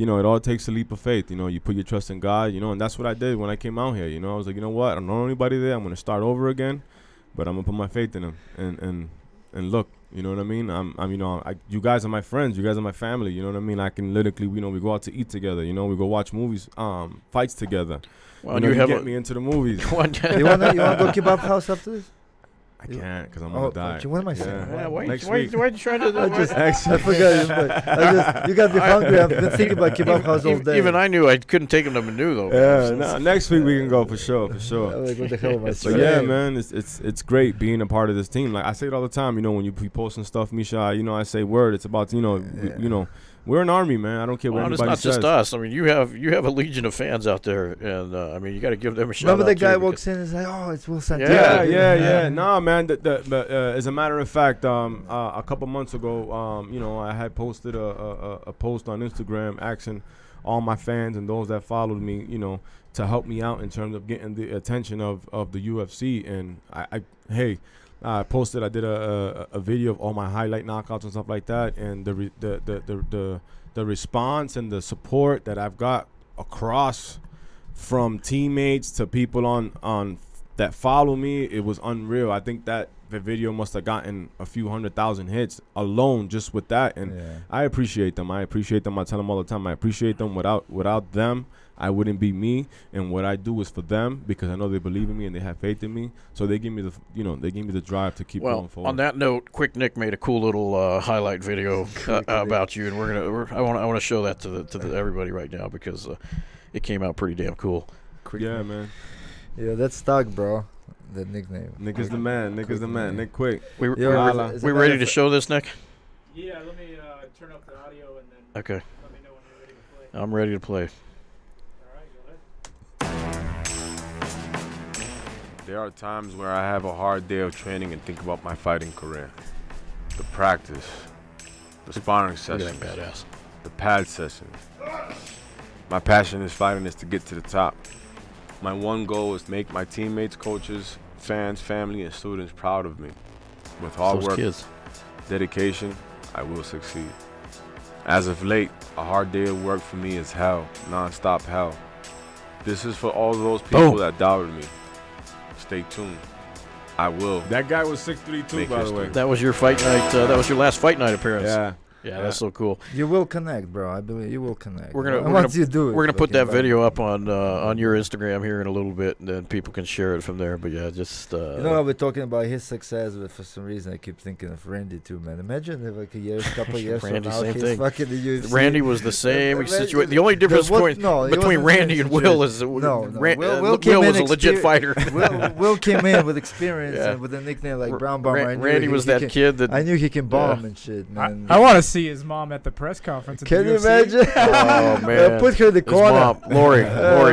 It all takes a leap of faith. You put your trust in God, and that's what I did when I came out here. I was like, you know what? I don't know anybody there. I'm going to start over again, but I'm going to put my faith in him and look, you know what I mean? You guys are my friends. You guys are my family. You know what I mean? I can literally, we go out to eat together. We go watch movies, fights together. Well, you get me into the movies. You want to go kebab house after this? I can't because I'm on a diet. What am I saying? Yeah, why are you trying to do that? I forgot. You got me hungry. I've been thinking about kebab house all day. Even I knew I couldn't take him to Manu though. Yeah, next week we can go for sure. Like, what the hell am I saying? But yeah, man, it's great being a part of this team. Like I say it all the time. When you be posting stuff, Misha, I say word. It's about we're an army, man. I don't care what anybody says. It's not just us. I mean, you have a legion of fans out there, and you got to give them a shout. Remember the guy walks in and is like, "Oh, it's Will Santiago." Yeah. Nah, man. As a matter of fact, a couple months ago, I had posted a post on Instagram asking all my fans and those that followed me, to help me out in terms of getting the attention of the UFC. And I posted. I did a video of all my highlight knockouts and stuff like that, and the response and the support that I've got across from teammates to people on that follow me, it was unreal. I think that the video must have gotten a few 100,000 hits alone just with that, and I appreciate them. I tell them all the time. I appreciate them. Without them, I wouldn't be me, and what I do is for them because I know they believe in me and they have faith in me. So they give me the drive to keep going forward. On that note, Quick Nick made a cool little highlight video about you, and I want to show that to everybody right now because it came out pretty damn cool. Yeah, man. Yeah, that's stuck, bro. The nickname. Nick is the man. Nick is the man. Nick Quick. We ready to show this, Nick? Yeah, let me turn up the audio and then. Okay. Let me know when you're ready to play. I'm ready to play. There are times where I have a hard day of training and think about my fighting career. The practice, the sparring sessions, badass. the pad sessions. My passion is fighting is to get to the top. My one goal is to make my teammates, coaches, fans, family, and students proud of me. With hard work, dedication, I will succeed. As of late, a hard day of work for me is hell, non-stop hell. This is for all those people that doubted me. Stay tuned. I will. That guy was 6'3", by the way. That was your fight night. That was your last fight night appearance. Yeah, that's so cool. You will connect, bro. I believe you will connect. We're gonna put that video up on your Instagram here in a little bit, and then people can share it from there. But yeah, just how we're talking about his success, but for some reason I keep thinking of Randy too, man. Imagine if like a couple of years Randy, from now, he's fucking the UFC. Randy was the same situation. The only difference between Randy and Will is Will was a legit fighter. Will came in with experience and with a nickname like Brown Bomber. Randy was that kid that I knew he can bomb and shit, man. I want to see his mom at the press conference. Can you imagine? Oh man, put her in the corner. Mom, Lori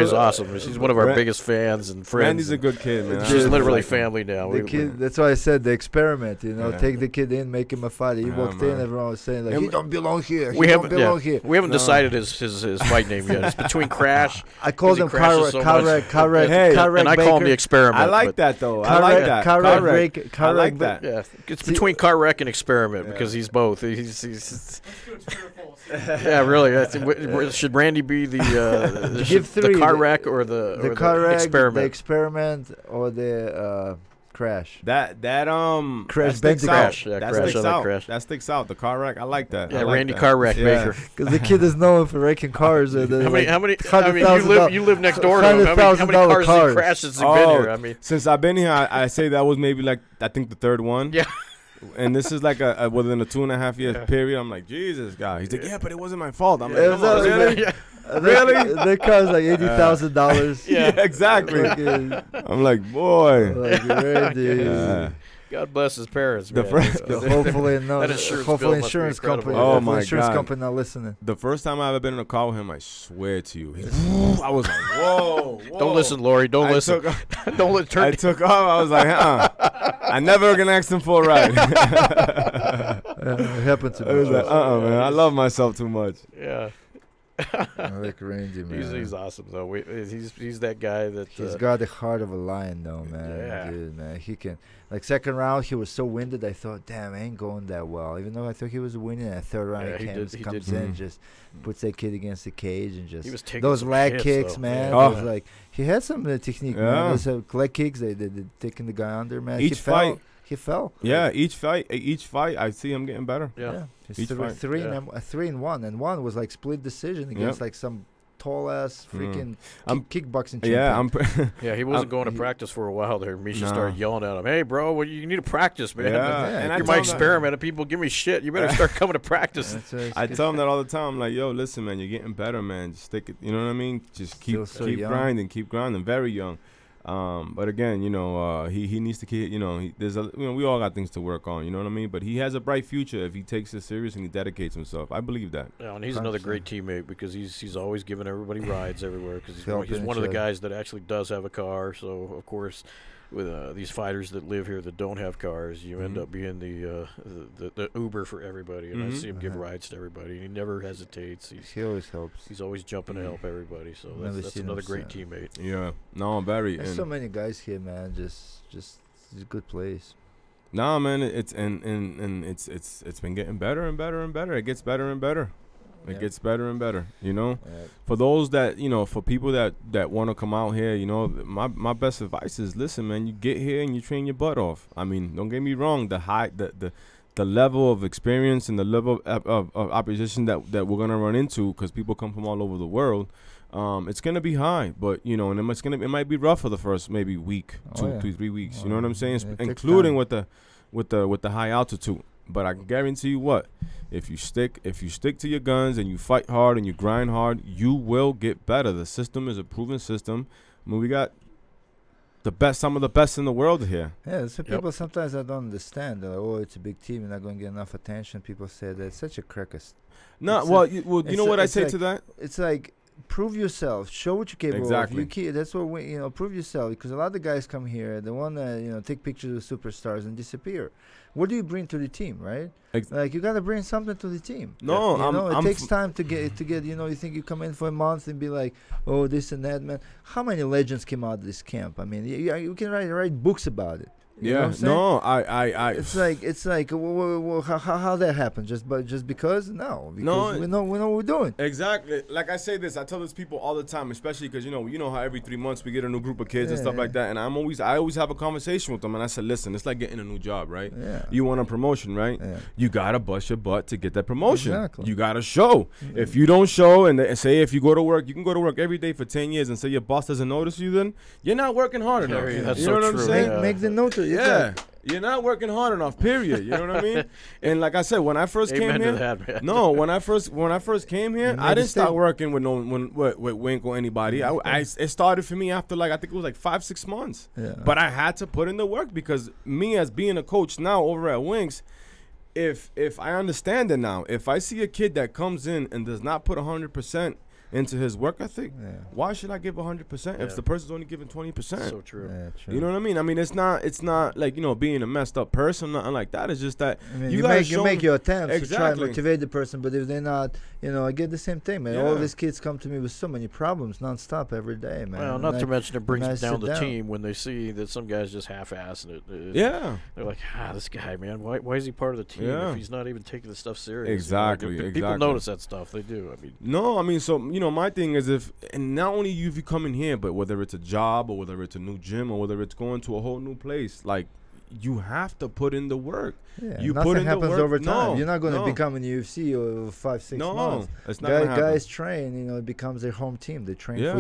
is awesome. She's one of our biggest fans and friends. Randy's a good kid, man. She's literally family now. The kid, that's why I said the experiment. Take the kid in, make him a fighter. He walked in, everyone was saying like, he don't belong here. He don't belong here. We haven't decided his fight name yet. It's between Crash. I called him Karek. And I call him the Experiment. I like that though. I like that. I like that. Yeah, it's between Karek and Experiment because he's both. He's yeah, really. Should Randy be the Karek or the Experiment? The Experiment or the Crash. That Crash sticks out. Yeah, that Crash, sticks out. Crash. That sticks out. The car wreck. I like that. Yeah, like Randy that. Car Wreck Baker. Because the kid is known for wrecking cars. How many? I mean, you live next door to him. How many cars has he crashed since he's been here? I mean, since I've been here, I say that was maybe like I think the third one. Yeah. And this is like a within a 2.5 year period. I'm like, Jesus, guy. He's like, yeah, but it wasn't my fault. I'm like, really? Really? That car's like $80,000. Yeah, exactly. I'm like, boy. God bless his parents, man. Hopefully insurance company. Oh my insurance God. company not listening. The first time I ever been in a car with him, I swear to you, I was like, whoa. Don't listen, Lori. Don't listen. I took off. I was like, I never gonna ask him for a ride. It happened to I was me. like, man, I love myself too much. Yeah. I like Randy, man. He's awesome though. He's that guy that He's got the heart of a lion, though, man. Yeah. Dude, man, he can. Like second round, he was so winded. I thought, damn, I ain't going that well. Even though I thought he was winning, and third round Yeah, he he comes did. in, just puts that kid against the cage, and just he was taking those some leg hits, kicks, though. man. Yeah. Those, like he had some technique, Yeah. man. Those leg kicks, they taking the guy under, man. Each fight. He fell. Yeah, each fight, I see him getting better. Yeah. He's Each fight. three Yeah. and one, and one was like split decision against like some tall ass freaking kickboxing champion. Yeah, Yeah, he wasn't going to practice for a while there. Misha Nah. started yelling at him, "Hey, bro, well, you need to practice, man. Yeah, and I You're tell my him experiment, and people give me shit. You better start coming to practice." I tell him that all the time. I'm like, yo, listen, man, you're getting better, man. Just stick it. You know what I mean? Just keep Still so young. keep grinding. Very young. But again, you know, he needs to keep. You know, we all got things to work on. You know what I mean? But he has a bright future if he takes it serious and he dedicates himself. I believe that. Yeah, and he's another great teammate because he's always giving everybody rides everywhere because he's Helping one of the each guys that actually does have a car. So of course, with these fighters that live here that don't have cars, you end up being the Uber for everybody. And I see him give rides to everybody. He never hesitates. He always helps. He's always jumping to help everybody. So Never that's seen another him great sad. teammate. Yeah. No, very. There's And so many guys here, man. Just it's a good place. nah, man, it's it's been getting better and better and better. It gets better and better. It Yeah. gets better and better. You know. Yeah. For those that, you know, for people that want to come out here, you know, my best advice is, listen, man, you get here and you train your butt off. I mean, don't get me wrong, the level of experience and the level of opposition that we're gonna run into, because people come from all over the world, it's gonna be high. But you know, and it might be rough for the first maybe week, 2, 3 weeks. You know what I'm saying? Yeah, it takes Including time. with the high altitude. But I can guarantee you what, if you stick to your guns and you fight hard and you grind hard, you will get better. The system is a proven system. I mean, we got some of the best in the world here. Yeah, so people sometimes I don't understand. They're like, oh, it's a big team, you're not going to get enough attention. People say that's such a crackers. No, It's well, you know what I say like, to that? It's like, prove yourself, show what you're capable Exactly. of. That's what we, prove yourself. Because a lot of guys come here, they want to, take pictures of superstars and disappear. What do you bring to the team, right? Like you gotta bring something to the team. No, it takes time to get. You think you come in for a month and be like, oh, this and that, man. How many legends came out of this camp? I mean, you can write books about it. You know what I'm saying? No, I. It's like how that happened? Just because? No, because we know what we're doing. Exactly. Like I say this, I tell this people all the time, especially because you know how every 3 months we get a new group of kids and stuff like that, and I always have a conversation with them, and I said, listen, it's like getting a new job, right? Yeah. You want a promotion, right? Yeah. You gotta bust your butt to get that promotion. Exactly. You gotta show. If you don't show, and say if you go to work, you can go to work every day for 10 years and say your boss doesn't notice you, then you're not working hard enough. Yeah, that's you so know what I'm true. saying? Make the note. Yeah. You're not working hard enough, period. You know what I mean? And like I said, when I first came Amen here, to that, man. no, when I first came here, I didn't start working with with Wink or anybody. It started for me after I think it was like 5-6 months. Yeah. But I had to put in the work because me as being a coach now over at Winks, if I understand it now, if I see a kid that comes in and does not put 100% into his work ethic, why should I give 100% if the person's only giving 20%? So true. Yeah, true. You know what I mean? I mean, it's not like, being a messed up person, nothing like that. It's just that I mean, you make your attempts to try and Exactly. motivate the person, but if they're not, I get the same thing, man. All Yeah. these kids come to me with so many problems nonstop every day, man. Well, And not to mention it brings I down sit the down. team when they see that some guy's just half-assing it. Yeah. They're like, this guy, man, why is he part of the team Yeah. if he's not even taking the stuff serious? Exactly, People exactly. notice that stuff. They do. I mean, No, I mean, so, my thing is and not only you coming here, but whether it's a job or whether it's a new gym or whether it's going to a whole new place, like, you have to put in the work. Yeah, You nothing put in the happens work. over time. No, You're not going to no. become in UFC or 5-6 No, months. it's not gonna happen. Guys train, it becomes their home team. They train Yeah.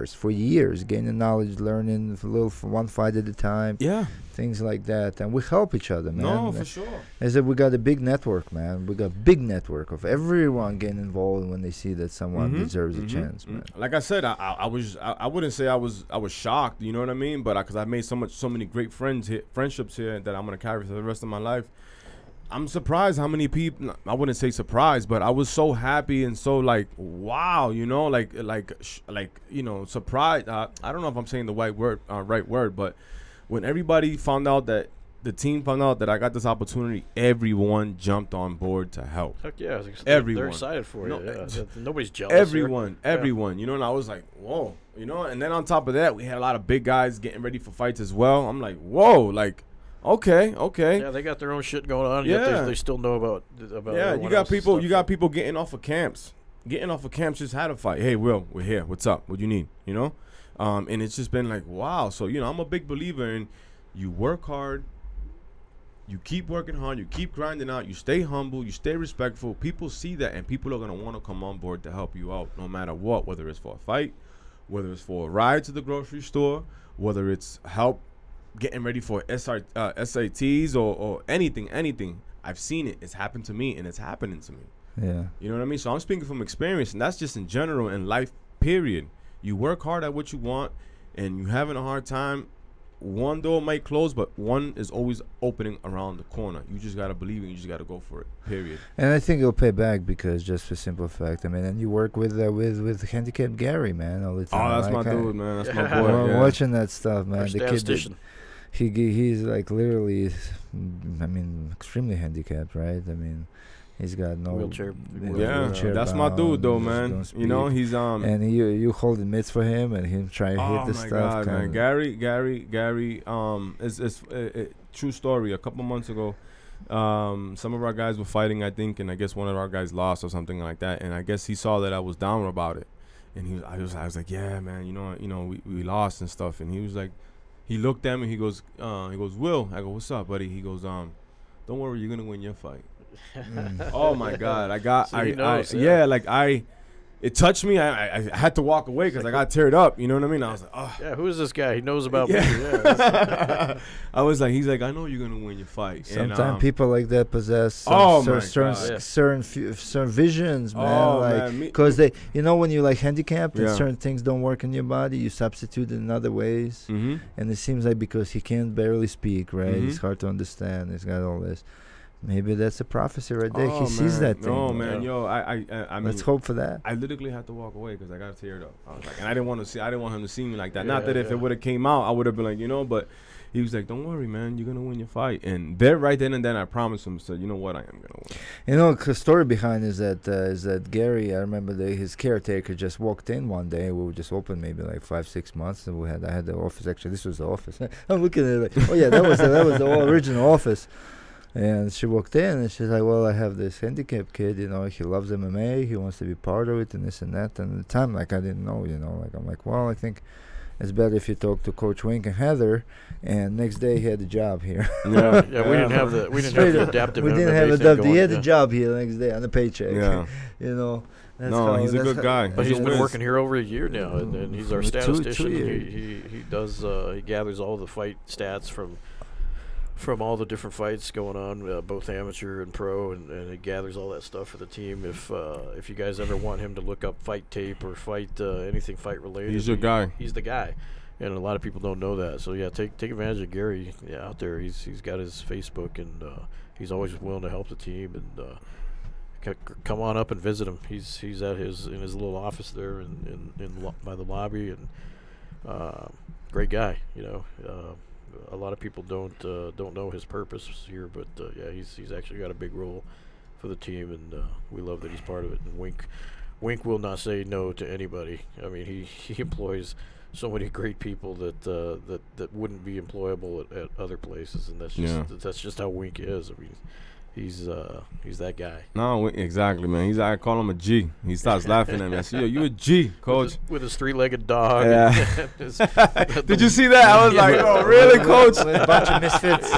for years, gaining knowledge, learning one fight at a time, Yeah. things like that. And we help each other, man. No, for sure. I said we got a big network, man. We got a big network of everyone getting involved when they see that someone deserves a chance, man. Like I said, I wouldn't say I was shocked, you know what I mean? But because I've made so many great friendships here that I'm gonna carry for the rest of my life. I'm surprised how many people. I wouldn't say surprised, but I was so happy and so wow, surprised. I don't know if I'm saying the right word, but when everybody found out that the team found out that I got this opportunity, everyone jumped on board to help. Heck yeah. Everyone. They're excited for No, you. Yeah. Nobody's jealous. Everyone, you know, and I was like, whoa, you know, and then on top of that, we had a lot of big guys getting ready for fights as well. I'm like, whoa, like, okay. Yeah, they got their own shit going on. Yeah. Yet they still know about Yeah, you got people getting off of camps. Getting off of camps just had a fight. Hey, Will, we're here. What's up? What do you need? You know? And it's just been like, wow. So, you know, I'm a big believer in you work hard, you keep working hard, you keep grinding out, you stay humble, you stay respectful. People see that, and people are going to want to come on board to help you out no matter what, whether it's for a fight, whether it's for a ride to the grocery store, whether it's help getting ready for SATs or anything. I've seen it. It's happened to me, and it's happening to me. Yeah. You know what I mean? So I'm speaking from experience, and that's just in general in life, period. You work hard at what you want, and you're having a hard time. One door might close, but one is always opening around the corner. You just got to believe it. You just got to go for it, period. And I think it'll pay back because just for simple fact, I mean, and you work with handicapped Gary, man, all the time. Oh, that's my dude, man. That's my boy. Yeah. Watching that stuff, man. Our The kid, statistician. he's like literally, I mean, extremely handicapped, right? I mean, he's got no Wheelchair. Yeah, that's my dude, though, man. You know, he's and you holding mitts for him, and him trying to hit the stuff. Oh my God, man. Gary. It's true story. A couple months ago, some of our guys were fighting, I think, and I guess one of our guys lost or something like that. And I guess he saw that I was down about it, and I was like, yeah, man, you know, we lost and stuff. And he was like, he looked at me, he goes, Will. I go, what's up, buddy? He goes, don't worry, you're gonna win your fight. Oh my God! It touched me. I had to walk away because I got teared up. You know what I mean? I was like, oh. Yeah, who is this guy? He knows about me. Yeah. I was like, he's like, I know you're gonna win your fight. Sometimes people like that possess certain visions, man. Because they, you know, when you're like handicapped and certain things don't work in your body, you substitute it in other ways. Mm-hmm. And it seems like because he can't barely speak, right? Mm-hmm. It's hard to understand. He's got all this. Maybe that's a prophecy right there. He sees that thing. Oh man, yo, I mean, let's hope for that. I literally had to walk away because I got teared up. I was like, and I didn't want him to see me like that. Not that if it would have came out, I would have been like, you know. But he was like, don't worry, man, you're gonna win your fight. And there, right then and then, I promised him, said, you know what, I am gonna win. You know, the story behind is that Gary. I remember his caretaker just walked in one day. We were just open maybe like 5-6 months, and I had the office. Actually, this was the office. I'm looking at it like, oh yeah, that was the original office. And she walked in and she's like, well, I have this handicapped kid, you know, he loves MMA, he wants to be part of it and this and that. And at the time, like, I didn't know, you know, like, I'm like, well, I think it's better if you talk to Coach Wink and Heather. And next day he had a job here. Yeah, we didn't have the adaptive. We didn't have adaptive. He had a job here the next day on a paycheck. Yeah. You know. He's a good guy. But he's been working here over a year now, and he's our statistician. He gathers all the fight stats from all the different fights going on, both amateur and pro, and it gathers all that stuff for the team. If you guys ever want him to look up fight tape or fight anything fight related, he's your guy. He's the guy, and a lot of people don't know that. So yeah, take advantage of Gary out there. He's got his Facebook, and he's always willing to help the team. And come on up and visit him. He's in his little office there by the lobby, and great guy, you know. A lot of people don't know his purpose here, but yeah, he's actually got a big role for the team, and we love that he's part of it. And Wink will not say no to anybody. I mean, he employs so many great people that wouldn't be employable at other places, and that's just how Wink is. I mean, he's that guy. No, exactly, man. I call him a G. He starts laughing at me. I say, yo, you a G, coach. With his three-legged dog. Yeah. Did you see that? I was like, oh, really, coach? A bunch of misfits.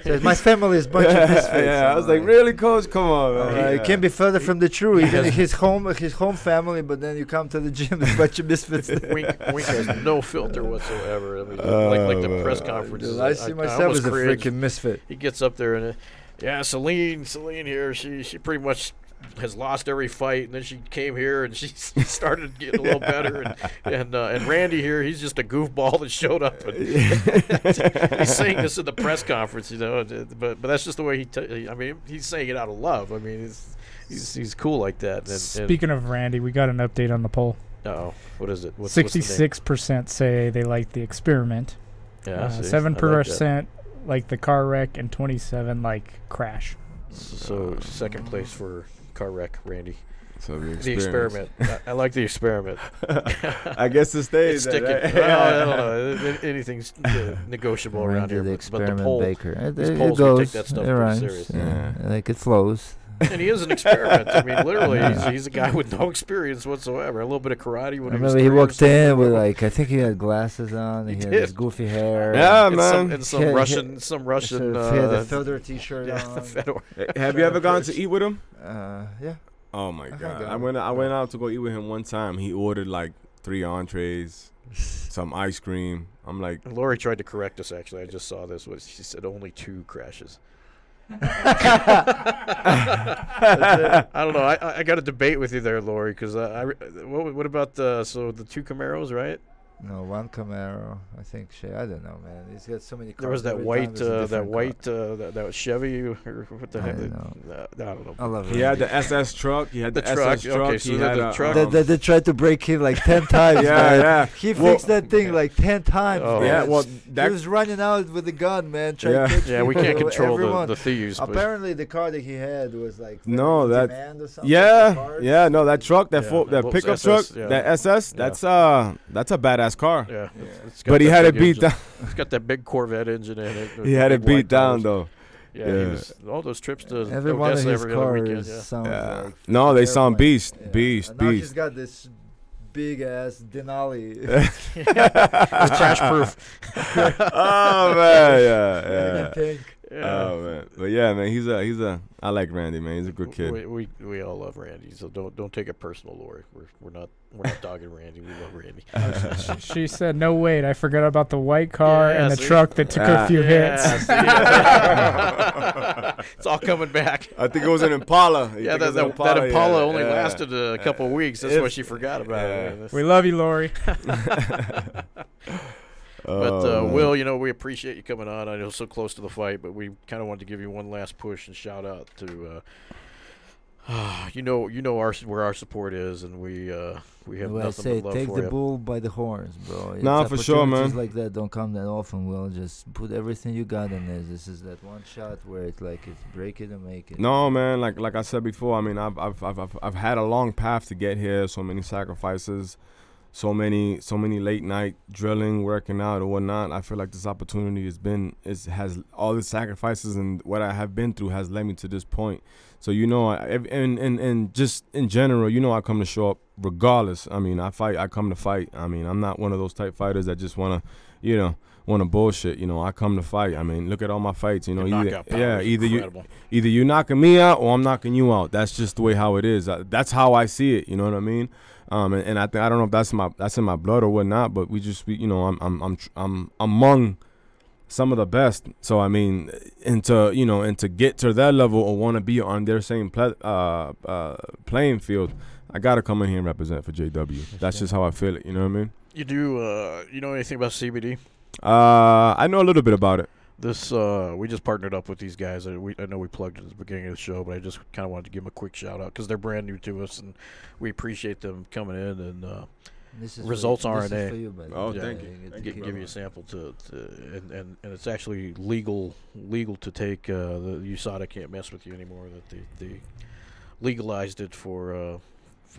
Says, my family is a bunch of misfits. Yeah, I was like, really, coach? Come on, man. It can't be further from the truth. Even his home family, but then you come to the gym, there's a bunch of misfits. Wink has no filter whatsoever. I mean, like the press conferences. I see myself as a freaking misfit. He gets up there and. Yeah, Celine here, she pretty much has lost every fight, and then she came here and she started getting a little better, and Randy here, he's just a goofball that showed up, and he's saying this in the press conference, you know, but that's just the way I mean, he's saying it out of love. I mean, he's cool like that. Speaking of Randy, we got an update on the poll. Uh-oh, what is it? 66% say they like the experiment. Yeah, 7% like the car wreck, and 27 like crash. So second place for car wreck, Randy. So the experiment. I like the experiment. I guess it stays. It's sticking. Right? Well, I don't know. Anything's negotiable around here. The But the experiment poll, baker. these It polls, goes. we take that stuff it pretty rhymes. serious. Yeah. Like it flows. And he is an experiment. I mean, literally, Yeah. he's a guy with no experience whatsoever. A little bit of karate when I he was remember he 3 or walked in something. with like I think he had glasses on. He had did. his goofy hair. Yeah, And man. and some Yeah, Russian, some Russian. he had a Fedor T-shirt yeah, on. the Fedor. Have you ever gone to eat with him? Yeah. Oh my think god! I I went out to go eat with him one time. He ordered like 3 entrees, some ice cream. I'm like, Lori tried to correct us. Actually, I just saw this. She said only 2 crashes. I don't know. I got a debate with you there, Lori, because what about the 2 Camaros, right? No, one Camaro. I think I don't know, man. He's got so many cars. There was that every white, time there's a different car. that Chevy, or what the I heck? don't know. I don't know. I love he had the SS truck. He had the, truck, SS truck. okay, so he the had truck- They tried to break him like 10 times. Yeah, man. yeah. He Well- fixed that thing like 10 times. Oh. man. Yeah, well, he that was running out with a gun, man. Trying Yeah. to catch Yeah, we can't people, control everyone. the thieves. But Apparently, the car that he had was like No, in that- demand or something. yeah, no, that truck, that Yeah, full, that Volkswagen pickup SS, truck, yeah. that SS, Yeah. that's a badass car. yeah, it's got But he that had it big beat engine. down. It's got that big Corvette engine in it. He had it big white beat down cars. though. Yeah, Yeah. He was, all those trips to Every one of Odessa his every other weekend. cars Yeah. sounds Yeah. like No, they sound airplane. beast, Yeah. beast, And now he's beast. got this big ass Denali. It's crash proof. Oh man, yeah. Pink. Oh man, but yeah, man, he's a. I like Randy, man. He's a good kid. We all love Randy, so don't take it personal, Lori. We're not dogging Randy. We love Randy. She said, "No, wait, I forgot about the white car Yeah, and the see? truck that took a few hits." It's all coming back. I think it was an Impala. You Yeah, think it that was an Impala yeah, only yeah. lasted a couple of weeks. That's why she forgot about it. We love you, Lori. But Will, we appreciate you coming on. I know so close to the fight, but we kind of wanted to give you one last push and shout out to, where our support is, and we have Well, I nothing say, but love take for the you. bull by the horns, bro. Nah, It's for sure, opportunities man. like that don't come that often. Will just put everything you got in this. This is that one shot where it's like it's break it and make it. No, man. Like I said before, I mean, I've had a long path to get here. So many sacrifices, so many late night drilling, working out, or whatnot. I feel like this opportunity has all the sacrifices and what I have been through has led me to this point. So and just in general, I come to show up regardless. I mean, I come to fight. I mean, I'm not one of those type fighters that just wanna bullshit. I come to fight. I mean, look at all my fights. Your knockout power is incredible. Either you knocking me out or I'm knocking you out. That's just the way how it is. That's how I see it. You know what I mean? And I think I don't know if that's in my blood or whatnot. But I'm among some of the best. So I mean, and to get to that level or want to be on their same playing field, I gotta come in here and represent for JW. That's just how I feel it. You know what I mean? You do you know anything about CBD? I know a little bit about it. This we just partnered up with these guys. I know we plugged it at the beginning of the show, but I just kind of wanted to give them a quick shout out because they're brand new to us, and we appreciate them coming in and This is Results for, RNA. This is for you, buddy. Oh, yeah, thank you. get to give keep you a it. sample and it's actually legal to take. The USADA can't mess with you anymore. That they legalized it for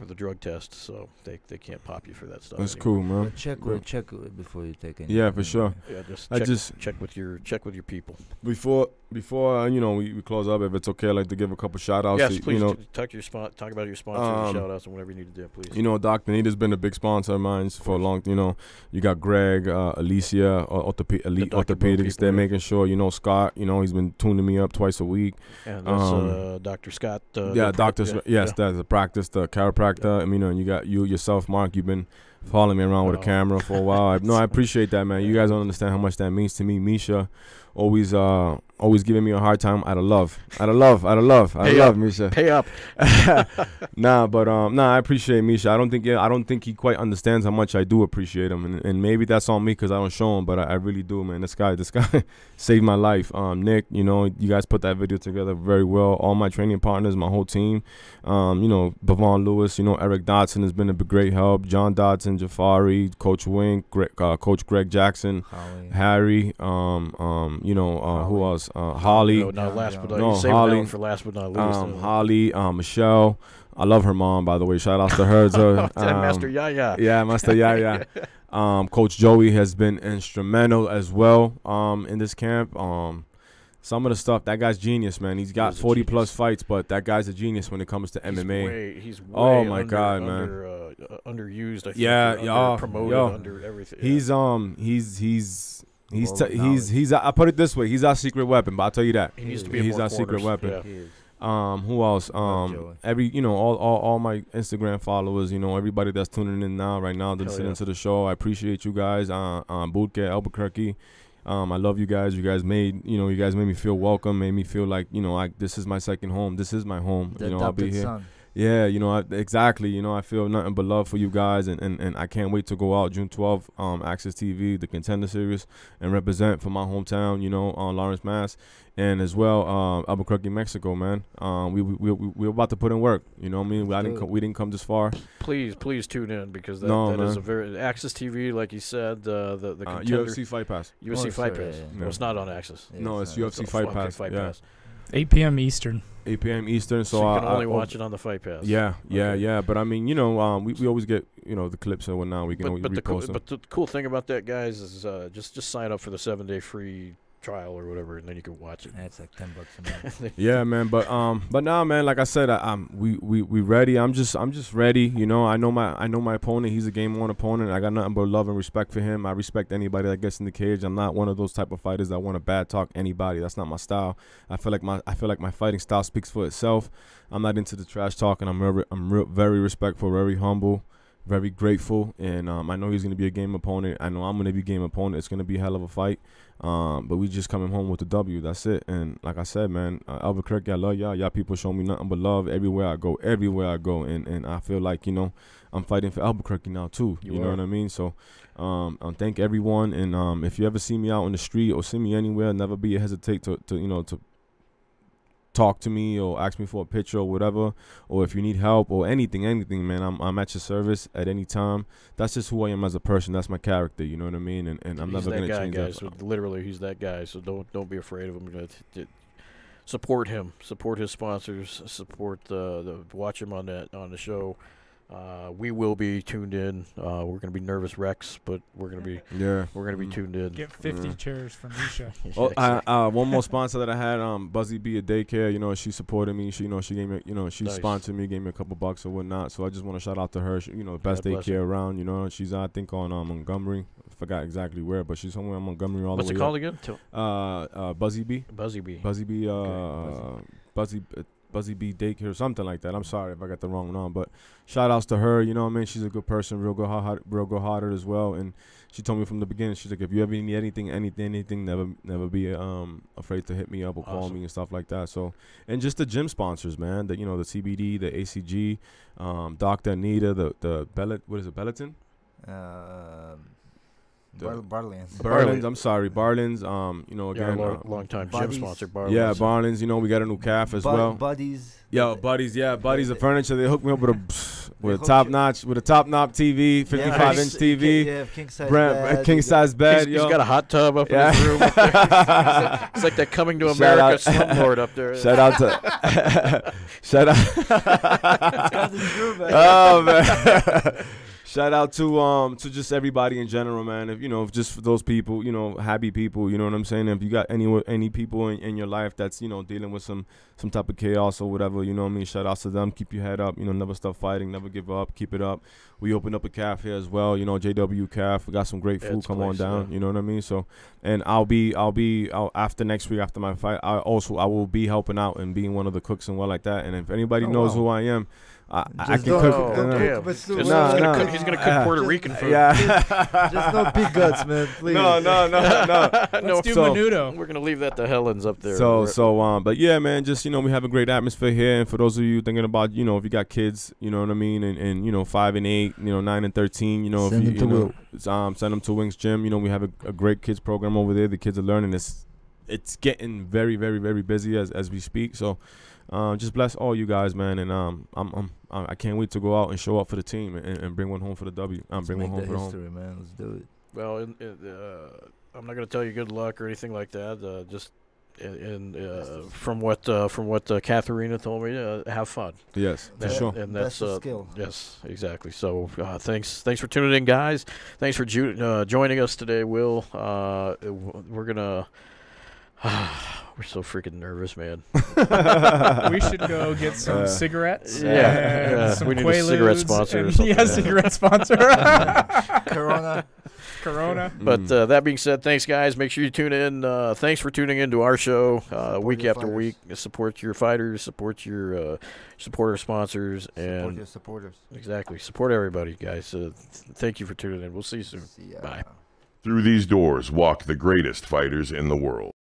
the drug test, so they can't pop you for that stuff. That's anymore. cool, man. But check it before you take it. Yeah, for sure. Yeah, I check with your people. Before we close up, if it's okay, I'd like to give a couple shout outs. Yes, to, please talk about your sponsors, shout outs, and whatever you need to do, please. Dr. Nita's been a big sponsor of mine for a long. You got Greg, Alicia, Elite Dr. Bro Orthopedics. people, They're yeah. making sure. Scott. He's been tuning me up twice a week. And that's Dr. Scott. Yeah, Doctor. Yes, that's a practice, the chiropractor. And you got yourself, Mark. You've been following me around with a camera for a while. I appreciate that, man. You guys don't understand how much that means to me. Misha, always always giving me a hard time. Out of love, Misha. Pay up. I appreciate Misha. I don't think he quite understands how much I do appreciate him, and maybe that's on me because I don't show him, but I really do, man. This guy saved my life. Nick, you guys put that video together very well. All my training partners, my whole team, Bavon Lewis, Eric Dodson has been a great help. John Dodson, Jafari, Coach Wink, Coach Greg Jackson, Harry, who else? Holly. Holly for last but not least. Holly, Michelle. I love her mom, by the way. Shout out to her. Master Yaya. Yeah, Master Yaya. Coach Joey has been instrumental as well in this camp. Some of the stuff, that guy's genius, man. He's got 40-plus fights, but that guy's a genius when it comes to MMA. He's way oh, my God, man. Underused, I think. Yeah, promoted, under everything. I put it this way. He's our secret weapon, but I'll tell you that. He needs to be he's our secret weapon. Yeah. Who else? All my Instagram followers, everybody that's tuning in right now, listening to the show. I appreciate you guys. Bootcamp, Albuquerque. I love you guys. You guys made me feel welcome, made me feel like, this is my second home. This is my home. I'll be here. Son. Yeah, exactly. I feel nothing but love for you guys, and I can't wait to go out June 12th, Access TV, the Contender Series, and represent for my hometown, on Lawrence, Mass, and as well Albuquerque, Mexico, man. We're about to put in work. You know what I mean? We didn't come this far. Please tune in because that is a very Access TV, like you said, the Contender, UFC Fight Pass. UFC Fight Pass. Yeah. No, it's not on Access. Yeah, no, it's UFC Fight Pass. Pass. 8 p.m. Eastern. 8 p.m. Eastern, so you can only watch it on the Fight Pass. Yeah. But I mean, we always get the clips and whatnot. We can always repost them. But the cool thing about that, guys, is just sign up for the 7-day free trial or whatever, and then you can watch it. That's like $10 a month. Yeah, man. But now, man, like I said, we ready. I'm just ready. I know my opponent. He's a game-on opponent. I got nothing but love and respect for him. I respect anybody that gets in the cage. I'm not one of those type of fighters that want to bad talk anybody. That's not my style. I feel like my fighting style speaks for itself. I'm not into the trash talking. I'm very respectful, very humble, very grateful, and I know he's gonna be a game opponent. I know I'm gonna be a game opponent. It's gonna be a hell of a fight. But we just coming home with the W. That's it. And like I said, man, Albuquerque, I love y'all. Y'all people show me nothing but love everywhere I go. And I feel like, I'm fighting for Albuquerque now too. You know what I mean? So thank everyone. And if you ever see me out in the street or see me anywhere, never be hesitate to talk to me or ask me for a picture or whatever, or if you need help or anything, man, I'm at your service at any time. That's just who I am as a person. That's my character, you know what I mean? And I'm never gonna change that. So literally, he's that guy. So don't be afraid of him. Support him. Support his sponsors. Support watch him on the show. We will be tuned in. We're gonna be nervous wrecks, but we're gonna be tuned in. Get 50 chairs from Misha. One more sponsor that I had, Buzzy B, a daycare. She supported me. She gave me, she nice. Sponsored me, gave me a couple bucks or whatnot. So I just want to shout out to her. She, best daycare around. She's I think on Montgomery. I forgot exactly where, but she's somewhere in Montgomery all What's the way. What's it called again? Buzzy B. Buzzy B. Buzzy B. Buzzy B daycare or something like that. I'm sorry if I got the wrong one, but shout outs to her. She's a good person, real good hearted as well. And she told me from the beginning, she's like, if you ever need anything, never be afraid to hit me up or call me and stuff like that. So, and just the gym sponsors, man. The CBD, the ACG, Dr. Anita, the what is it, Peloton? Barlin's. I'm sorry, Barlin's. Again, long time gym sponsor. Barlin's. Yeah, Barlin's. We got a new calf as well. Buddies. Buddies. Yeah, Buddies. The furniture. They hooked me up with a top notch TV, 55-inch TV, king size bed. He's got a hot tub up in his room. It's like that Coming to America slumlord up there. Shout out to. Oh man. Shout out to just everybody in general, man. If just for those people, happy people, you know what I'm saying? If you got any people in your life that's, dealing with some type of chaos or whatever, you know what I mean? Shout out to them. Keep your head up, never stop fighting, never give up, keep it up. We opened up a calf here as well, JW Calf. We got some great food. Come on down, you know what I mean? So, and I'll after next week, after my fight, I will be helping out and being one of the cooks and well like that. And if anybody knows who I am, I can don't cook. cook Bassoon. He's gonna cook Puerto Rican food. Yeah. Just no pig guts, man. Please. No. Let's do menudo. We're gonna leave that to Helen's up there. But yeah, man, just we have a great atmosphere here. And for those of you thinking about, if you got kids, you know what I mean, and 5 and 8, 9 and 13, send them send them to Wings Gym. We have a great kids program over there. The kids are learning. It's getting very, very, very busy as we speak. So just bless all you guys, man. And I can't wait to go out and show up for the team and bring one home for the W. Bring one home for the home. Man. Let's do it. Well, I'm not gonna tell you good luck or anything like that. Just from what Katharina told me, have fun. Yes, for sure. And that's a skill. Yes, exactly. So thanks for tuning in, guys. Thanks for joining us today, Will. We're gonna. We're so freaking nervous, man. We should go get some cigarettes. Yeah. Some we need a cigarette sponsor or something. Yeah, cigarette sponsor. Corona. But that being said, thanks, guys. Make sure you tune in. Thanks for tuning in to our show week after week. Support your fighters. Support our sponsors. And support your supporters. Exactly. Support everybody, guys. Thank you for tuning in. We'll see you soon. See ya. Bye. Through these doors walk the greatest fighters in the world.